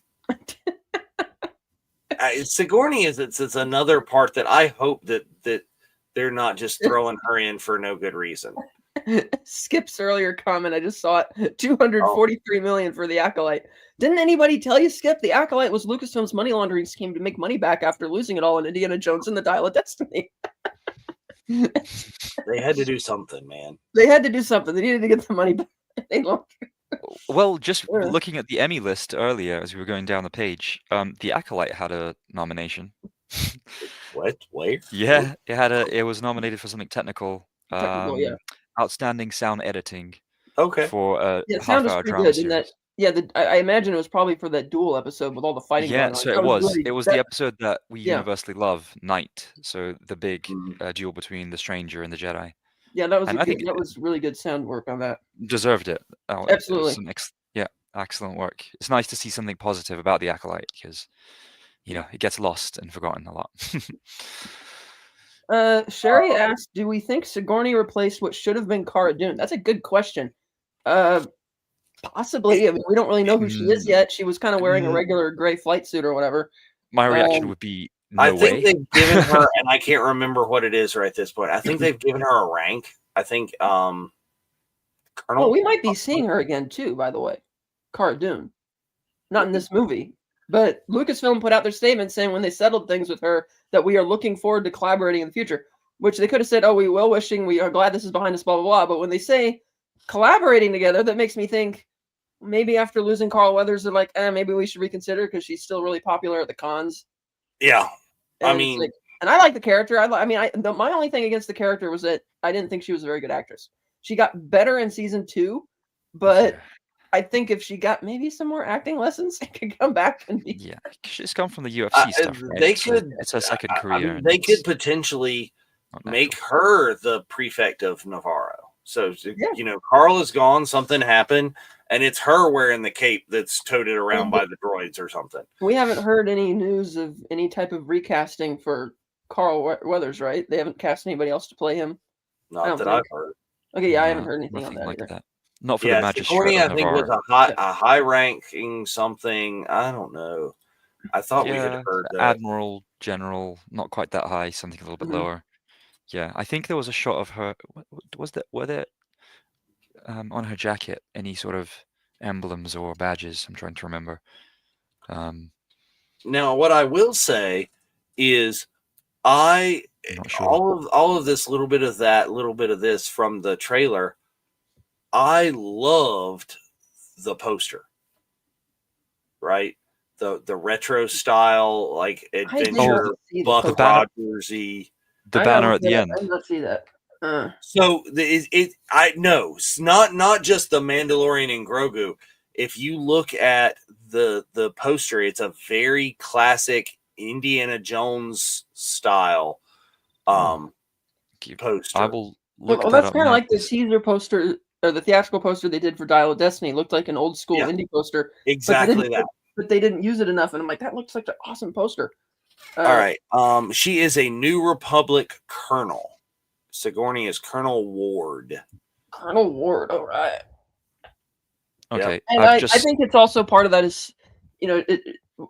Sigourney it's another part that I hope that they're not just throwing her in for no good reason. Skip's earlier comment, I just saw it. 243 million for the Acolyte. Didn't anybody tell you, Skip? The Acolyte was Lucasfilm's money laundering scheme to make money back after losing it all in Indiana Jones and the Dial of Destiny. They had to do something, man. They had to do something. They needed to get the money back. Well, just looking at the Emmy list earlier as we were going down the page, the Acolyte had a nomination. What? Where? Yeah, it was nominated for something technical. Yeah. Outstanding sound editing. Okay. For a half-hour drama series. I imagine it was probably for that duel episode with all the fighting going on. So it was. It was the episode that we universally love, Night. So the big duel between the Stranger and the Jedi. Yeah, that was that was really good sound work on that. Deserved it. Absolutely. Excellent work. It's nice to see something positive about the Acolyte because, it gets lost and forgotten a lot. Sherry asked, "Do we think Sigourney replaced what should have been Cara Dune?" That's a good question. Possibly. I mean, we don't really know who she is yet. She was kind of wearing a regular gray flight suit or whatever. My reaction would be, no I think way. They've given her, and I can't remember what it is right at this point. I think they've given her a rank. I think Colonel. Well, we might be seeing her again too, by the way. Cara Dune. Not in this movie. But Lucasfilm put out their statement saying when they settled things with her that we are looking forward to collaborating in the future, which they could have said, we will wishing, we are glad this is behind us, blah, blah, blah. But when they say collaborating together, that makes me think maybe after losing Carl Weathers, they're like, maybe we should reconsider because she's still really popular at the cons. Yeah. And and I like the character. My only thing against the character was that I didn't think she was a very good actress. She got better in season 2, but I think if she got maybe some more acting lessons, it could come back and be. Yeah, she's come from the UFC stuff. Right? It's her second career. They could potentially make her the prefect of Navarro. So, Carl is gone, something happened, and it's her wearing the cape that's toted around by the droids or something. We haven't heard any news of any type of recasting for Carl Weathers, right? They haven't cast anybody else to play him? Not that I've heard. Okay, I haven't heard anything on that like either. that. Not for the magistrate. I think was a high ranking something. I don't know. I thought we had heard that. Admiral, General, not quite that high, something a little bit lower. Yeah, I think there was a shot of her. Were there on her jacket any sort of emblems or badges? I'm trying to remember. Now, what I will say is, I'm not sure. all of this, little bit of that, little bit of this from the trailer. I loved the poster, right? The retro style, like adventure, Buck Rogers-y. The banner at the end. I did not see that. So I know it's not just the Mandalorian and Grogu. If you look at the poster, it's a very classic Indiana Jones style poster. I will look Well, that that's up kind of now. like the teaser poster or the theatrical poster they did for Dial of Destiny. It looked like an old school indie poster. Exactly but they didn't use it enough, and I'm like, that looks like an awesome poster. All right. She is a New Republic colonel. Sigourney is Colonel Ward. Colonel Ward. All right. Okay. And I think it's also part of that is,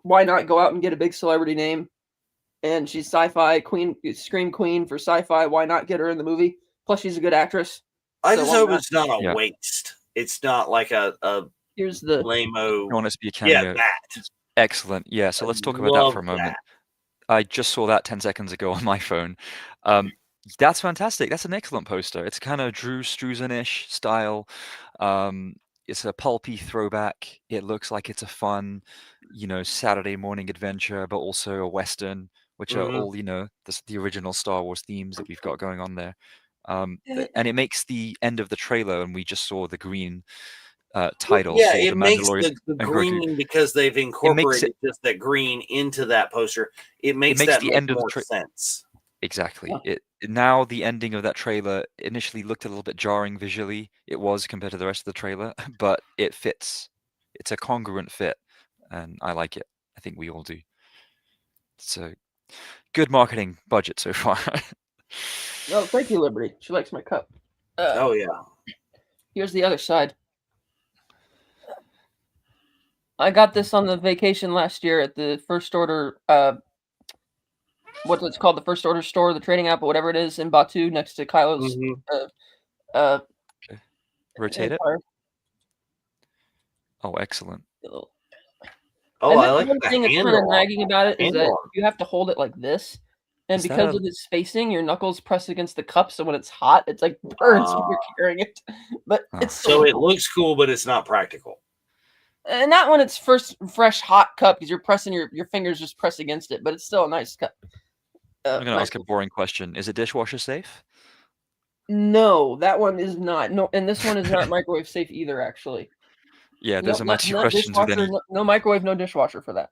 why not go out and get a big celebrity name? And she's sci-fi queen, scream queen for sci-fi. Why not get her in the movie? Plus, she's a good actress. I just hope it's not a waste. It's not like a here's the lame-o. I want it to be a cameo. Yeah, that. Excellent. Yeah, so let's talk about that for a moment. I just saw that 10 seconds ago on my phone. That's fantastic. That's an excellent poster. It's kind of Drew Struzan-ish style. It's a pulpy throwback. It looks like it's a fun, Saturday morning adventure, but also a Western, which are all, the original Star Wars themes that we've got going on there. And it makes the end of the trailer, and we just saw the green title. Yeah, for it the makes Mandalorian the green, because they've incorporated just that green into that poster. It makes that the end of more the sense. Exactly. Now the ending of that trailer initially looked a little bit jarring visually. It was compared to the rest of the trailer, but it fits. It's a congruent fit, and I like it. I think we all do. It's a good marketing budget so far. Oh, thank you, Liberty. She likes my cup. Oh yeah. Here's the other side. I got this on the vacation last year at the First Order. What's called, the First Order store, the trading app, or whatever it is, in Batu, next to Kylo's. Okay. Rotate Empire. it. Oh, excellent. Oh, I like one thing that's kind of nagging about it is that you have to hold it like this, and because of the spacing, your knuckles press against the cup, so when it's hot, it's like burns when you're carrying it. But it's so it looks cool, but it's not practical. And not when it's fresh hot cup, because you're pressing your fingers just press against it, but it's still a nice cup. I'm going to ask a boring question. Is it dishwasher safe? No, that one is not. No, and this one is not microwave safe either, actually. Yeah, those are my two questions with any... No microwave, no dishwasher for that.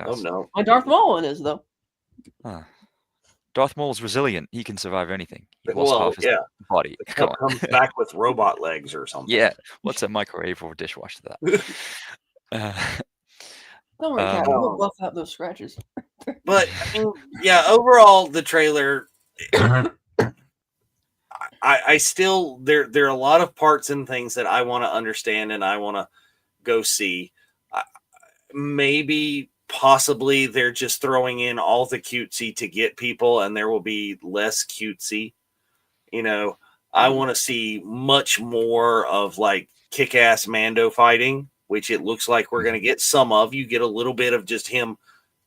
Oh, no. My Darth Maul one is, though. Darth Maul's resilient. He can survive anything. He lost half his body. The cup comes back with robot legs or something. Yeah. What's a microwave or dishwasher to that? Don't worry, Cat. We'll buff out those scratches. But, I mean, yeah, overall, the trailer... I still... There are a lot of parts and things that I want to understand and I want to go see. Maybe... Possibly they're just throwing in all the cutesy to get people and there will be less cutesy. I want to see much more of like kick-ass Mando fighting, which it looks like we're going to get some of. You get a little bit of just him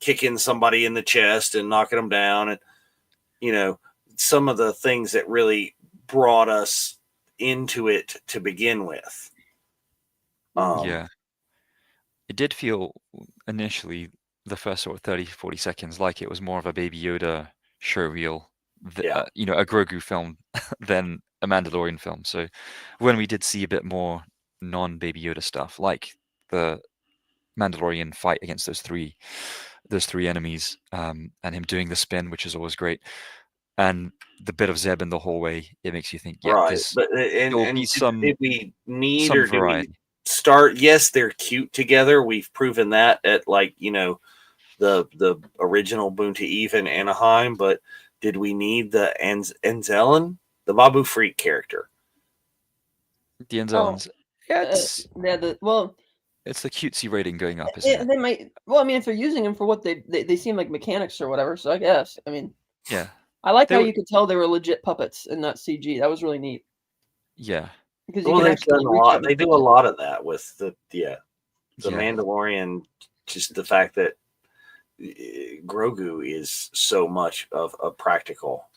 kicking somebody in the chest and knocking them down. And, some of the things that really brought us into it to begin with. Yeah. It did feel initially the first sort of 30, 40 seconds like it was more of a Baby Yoda showreel, a Grogu film than a Mandalorian film. So when we did see a bit more non-Baby Yoda stuff, like the Mandalorian fight against those three enemies, and him doing the spin, which is always great, and the bit of Zeb in the hallway, it makes you think, did we need some variety. Start, yes, they're cute together. We've proven that at the original Boon to Eve in Anaheim, but did we need the Anzellan, the Babu Freak character? The Anzellans. It's the cutesy rating going up, isn't it? They might. Well, I mean, if they're using them for what they seem like mechanics or whatever, so I guess. I mean, yeah. I like how you could tell they were legit puppets and not CG. That was really neat. Yeah. because you Well, can they've done actually a reach lot. out. They do a lot of that with the Yeah. Mandalorian. Just the fact that Grogu is so much of a practical.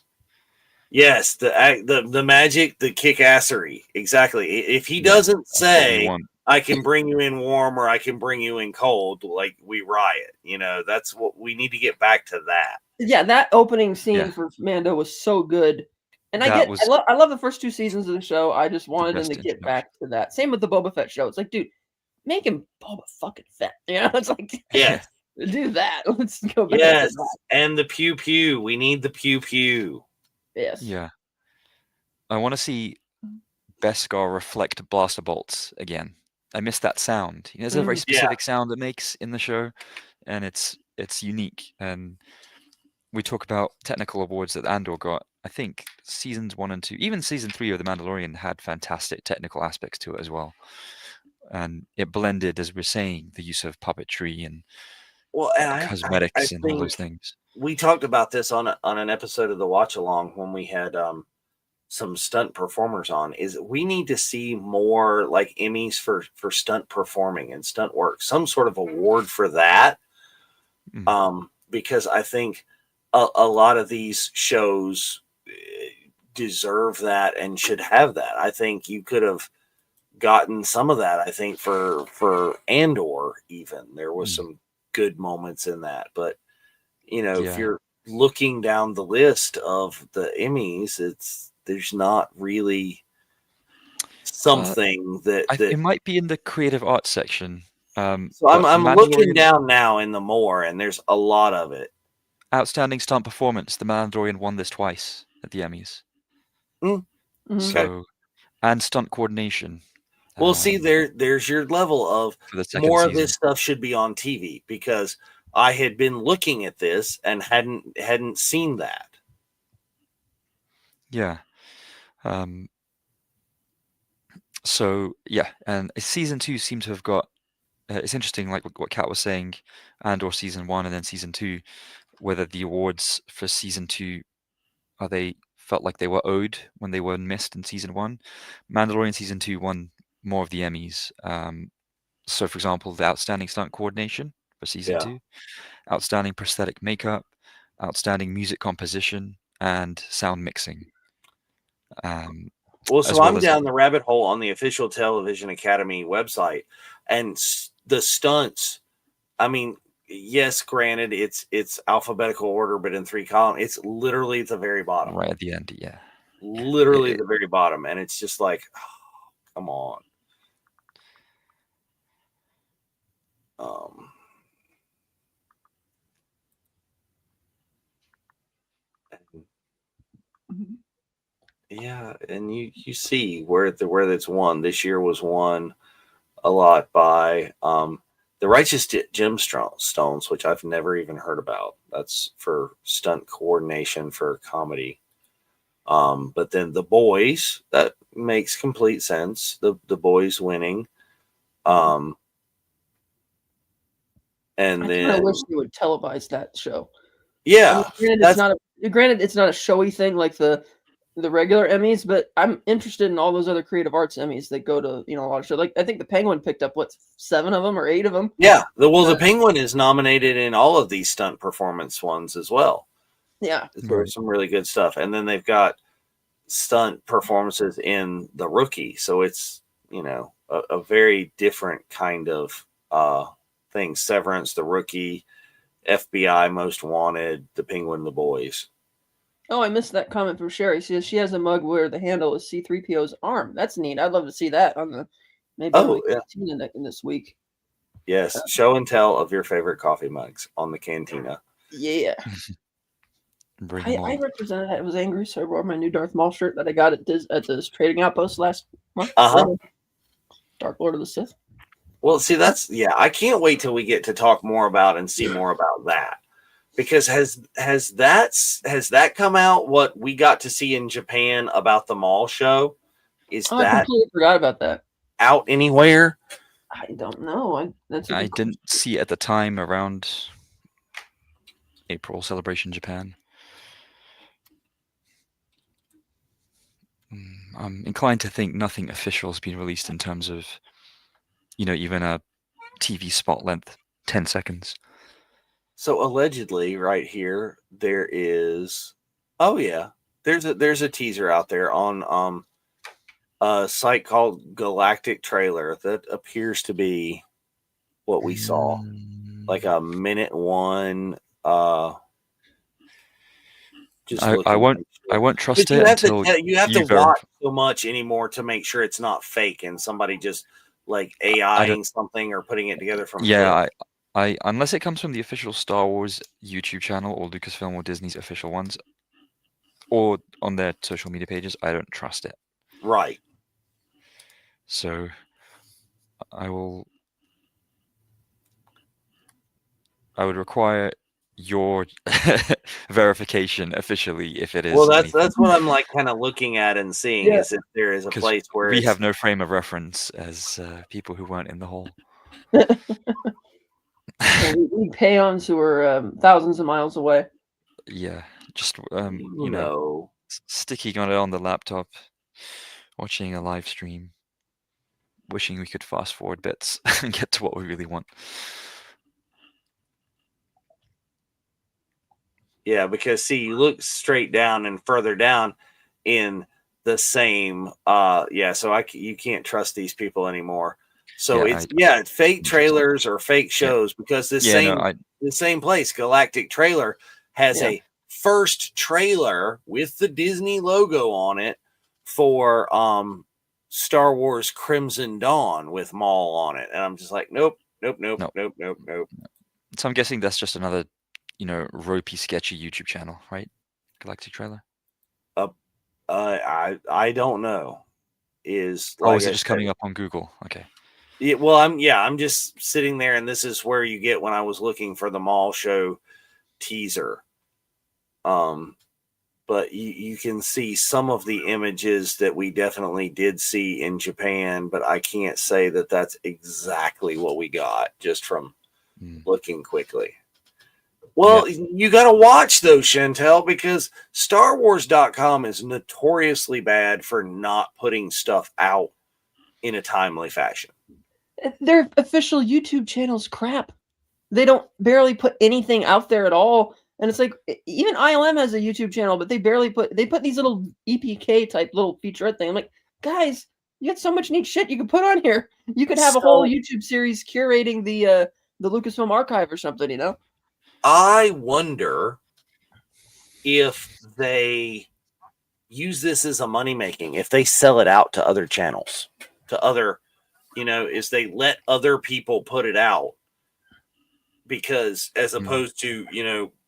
Yes, the magic, the kick-assery. Exactly. If he doesn't That's what we say, want. I can bring you in warm or I can bring you in cold, like we riot. That's what we need to get back to that. Yeah, that opening scene Yeah. for Mando was so good. And That I was love the first 2 seasons of the show. I just wanted them best to get introduction. back to that. Same with the Boba Fett show. It's like, dude, make him Boba fucking Fett. It's like, Yes. do that. Let's go back Yes. to that. And the pew pew. We need the pew pew. Yes. Yeah. I want to see Beskar reflect blaster bolts again. I miss that sound. There's a very specific sound it makes in the show, and it's unique. And we talk about technical awards that Andor got. I think seasons 1 and 2, even season 3 of The Mandalorian had fantastic technical aspects to it as well. And it blended, as we're saying, the use of puppetry and cosmetics and all those things. We talked about this on an episode of the Watch Along when we had some stunt performers on. Is we need to see more like Emmys for stunt performing and stunt work, some sort of award for that. Because I think a lot of these shows deserve that and should have that. I think you could have gotten some of that. I think for Andor, even there was some good moments in that. But if you're looking down the list of the Emmys, there's not really something that it might be in the creative arts section. So I'm looking down now in the more, and there's a lot of it. Outstanding stunt performance. The Mandalorian won this twice at the Emmys. So, and stunt coordination. Well, see, there's your level of more of this stuff should be on TV, because I had been looking at this and hadn't seen that. Yeah. So yeah, and season 2 seemed to have got. It's interesting, like what Kat was saying, Andor season 1 and then season 2. Whether the awards for season 2 they felt like they were owed when they were missed in season 1. Mandalorian season 2 won more of the Emmys. So, for example, the outstanding stunt coordination for season 2, outstanding prosthetic makeup, outstanding music composition, and sound mixing. So I'm down the rabbit hole on the official Television Academy website, and the stunts. I mean, yes, granted, it's alphabetical order, but in 3 columns. It's literally at the very bottom, right at the end. Yeah, literally the very bottom, and it's just like, oh, come on. Yeah, and you see where that's won. This year was won a lot by the Righteous Gemstones, which I've never even heard about. That's for stunt coordination for comedy. But then The Boys, that makes complete sense. The Boys winning. And I wish they would televise that show. Yeah, granted, it's not a showy thing like the regular Emmys, but I'm interested in all those other creative arts Emmys that go to a lot of shows. Like I think the Penguin picked up 7 of them or 8 of them. Yeah, the Penguin is nominated in all of these stunt performance ones as well. Yeah, there's some really good stuff, and then they've got stunt performances in The Rookie, so it's a very different kind of thing. Severance, The Rookie, FBI Most Wanted, The Penguin, The Boys. Oh, I missed that comment from Sherry. She says she has a mug where the handle is C-3PO's arm. That's neat. I'd love to see that on the Cantina this week. Yes, show and tell of your favorite coffee mugs on the Cantina. Yeah. I represented that. I was angry, so I wore my new Darth Maul shirt that I got at this trading outpost last month. Dark Lord of the Sith. Well, see, I can't wait till we get to talk more about and see more about that. Because has that come out? What we got to see in Japan about the Maul show? I completely forgot about that. Out anywhere? I don't know. I didn't see it at the time around April Celebration Japan. I'm inclined to think nothing official has been released in terms of, even a TV spot length, 10 seconds. So allegedly, right here, there is. Oh yeah, there's a teaser out there on a site called Galactic Trailer that appears to be what we saw, like a minute one. Just I looking. won't trust But you it have to until you have to you watch verify. so much anymore to make sure it's not fake and somebody just like I don't. AIing something or putting it together from clips. Yeah, I unless it comes from the official Star Wars YouTube channel or Lucasfilm or Disney's official ones, or on their social media pages, I don't trust it. Right. So I would require your verification officially if it is Well, anything, that's what I'm like kind of looking at and seeing Yeah. is if there is a because place where we it's have no frame of reference as people who weren't in the hole. We peons who are thousands of miles away. Yeah, just sticking on it on the laptop, watching a live stream, wishing we could fast forward bits and get to what we really want. Yeah, because see, you look straight down and further down in the same so you can't trust these people anymore. So Yeah, it's fake trailers or fake shows because the same place, Galactic Trailer, has a first trailer with the Disney logo on it for Star Wars Crimson Dawn with Maul on it. And I'm just like, nope. So I'm guessing that's just another, ropey, sketchy YouTube channel, right? Galactic Trailer. I don't know. Is it just coming up on Google? Okay. Yeah, well, I'm just sitting there, and this is where you get when I was looking for the mall show teaser. But you can see some of the images that we definitely did see in Japan, but I can't say that that's exactly what we got just from looking quickly. Well, you got to watch those, Chantel, because StarWars.com is notoriously bad for not putting stuff out in a timely fashion. Their official YouTube channel's crap. They don't barely put anything out there at all. And it's like, even ILM has a YouTube channel, but they put these little EPK type little featurette thing. I'm like, guys, you got so much neat shit you could put on here. You could have a whole YouTube series curating the Lucasfilm archive or something, I wonder if they use this as a money making, if they sell it out to other channels, to other, is they let other people put it out, because as opposed to,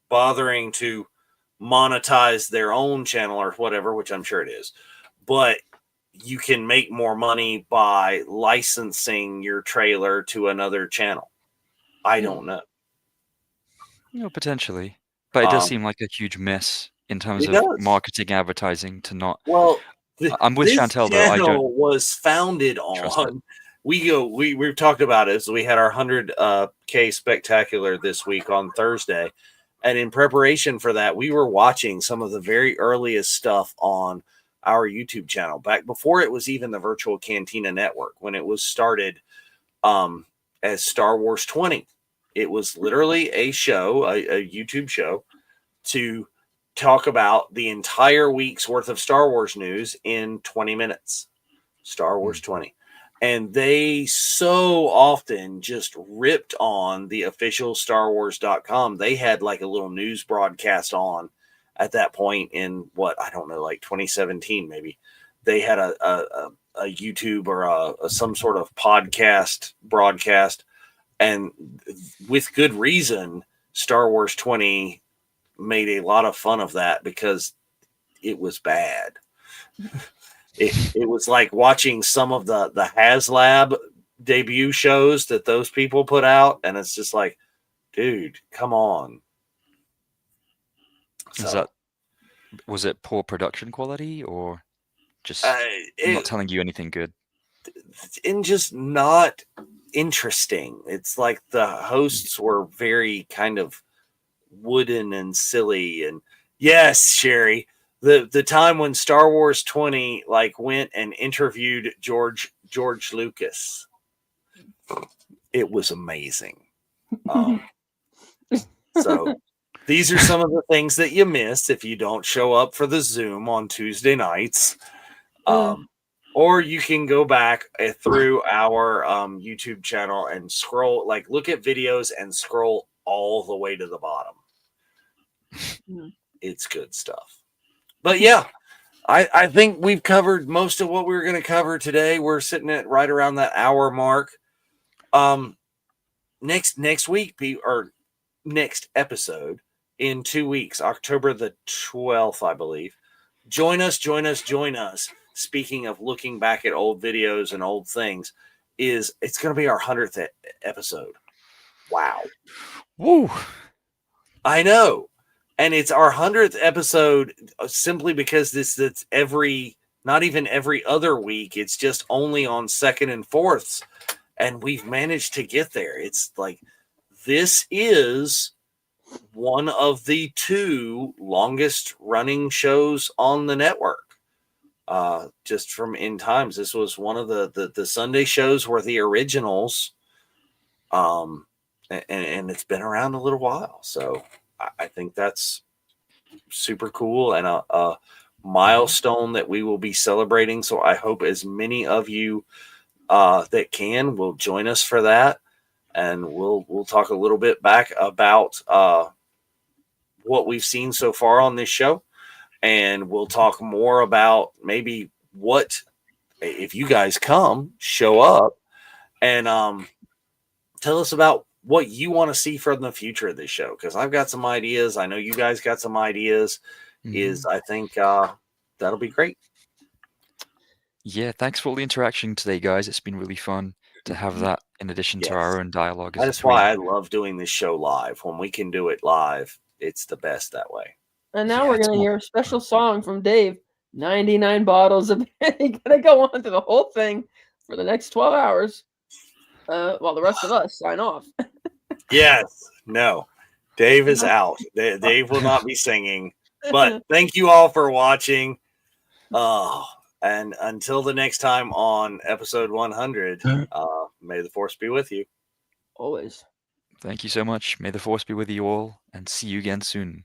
bothering to monetize their own channel or whatever, which I'm sure it is, but you can make more money by licensing your trailer to another channel. I don't know. Potentially, but it does seem like a huge mess in terms of marketing, advertising to not. Well, I'm with Chantel though. I don't. Was founded on. We've talked about it. So we had our 100K spectacular this week on Thursday, and in preparation for that, we were watching some of the very earliest stuff on our YouTube channel back before it was even the Virtual Cantina Network, when it was started as Star Wars 20. It was literally a show, a YouTube show, to talk about the entire week's worth of Star Wars news in 20 minutes. Star Wars 20. And they so often just ripped on the official StarWars.com. They had like a little news broadcast on at that point in like 2017 maybe. They had a YouTube or some sort of podcast broadcast. And with good reason, Star Wars 20 made a lot of fun of that because it was bad. It was like watching some of the HasLab debut shows that those people put out, and it's just like, dude, come on. Was it poor production quality or just not telling you anything good? And just not interesting. It's like the hosts were very kind of wooden and silly. And yes, Sherry, the time when Star Wars 20 like went and interviewed George Lucas. It was amazing. So these are some of the things that you miss if you don't show up for the Zoom on Tuesday nights. Or you can go back through our YouTube channel and scroll, like look at videos and scroll all the way to the bottom. It's good stuff. But yeah, I think we've covered most of what we were going to cover today. We're sitting at right around that hour mark. Next week, or next episode in 2 weeks, October the 12th, I believe. Join us. Speaking of looking back at old videos and old things, it's going to be our 100th episode. Wow. Woo. I know. And it's our 100th episode simply because that's not even every other week. It's just only on second and fourths. And we've managed to get there. It's like, this is one of the 2 longest running shows on the network. Just from in times, this was one of the Sunday shows were the originals. And it's been around a little while. So I think that's super cool and a milestone that we will be celebrating. So I hope as many of you that can will join us for that. And we'll talk a little bit back about what we've seen so far on this show. And we'll talk more about maybe what, if you guys show up and tell us about what you want to see from the future of this show. Because I've got some ideas. I know you guys got some ideas. I think that'll be great. Yeah, thanks for all the interaction today, guys. It's been really fun to have that in addition to our own dialogue. That's why I love doing this show live. When we can do it live, it's the best that way. And now we're going to hear a special song from Dave. 99 bottles of You're going to go on to the whole thing for the next 12 hours while the rest of us sign off. Yes. No. Dave is out. Dave will not be singing. But thank you all for watching. And until the next time on episode 100, may the Force be with you. Always. Thank you so much. May the Force be with you all, and see you again soon.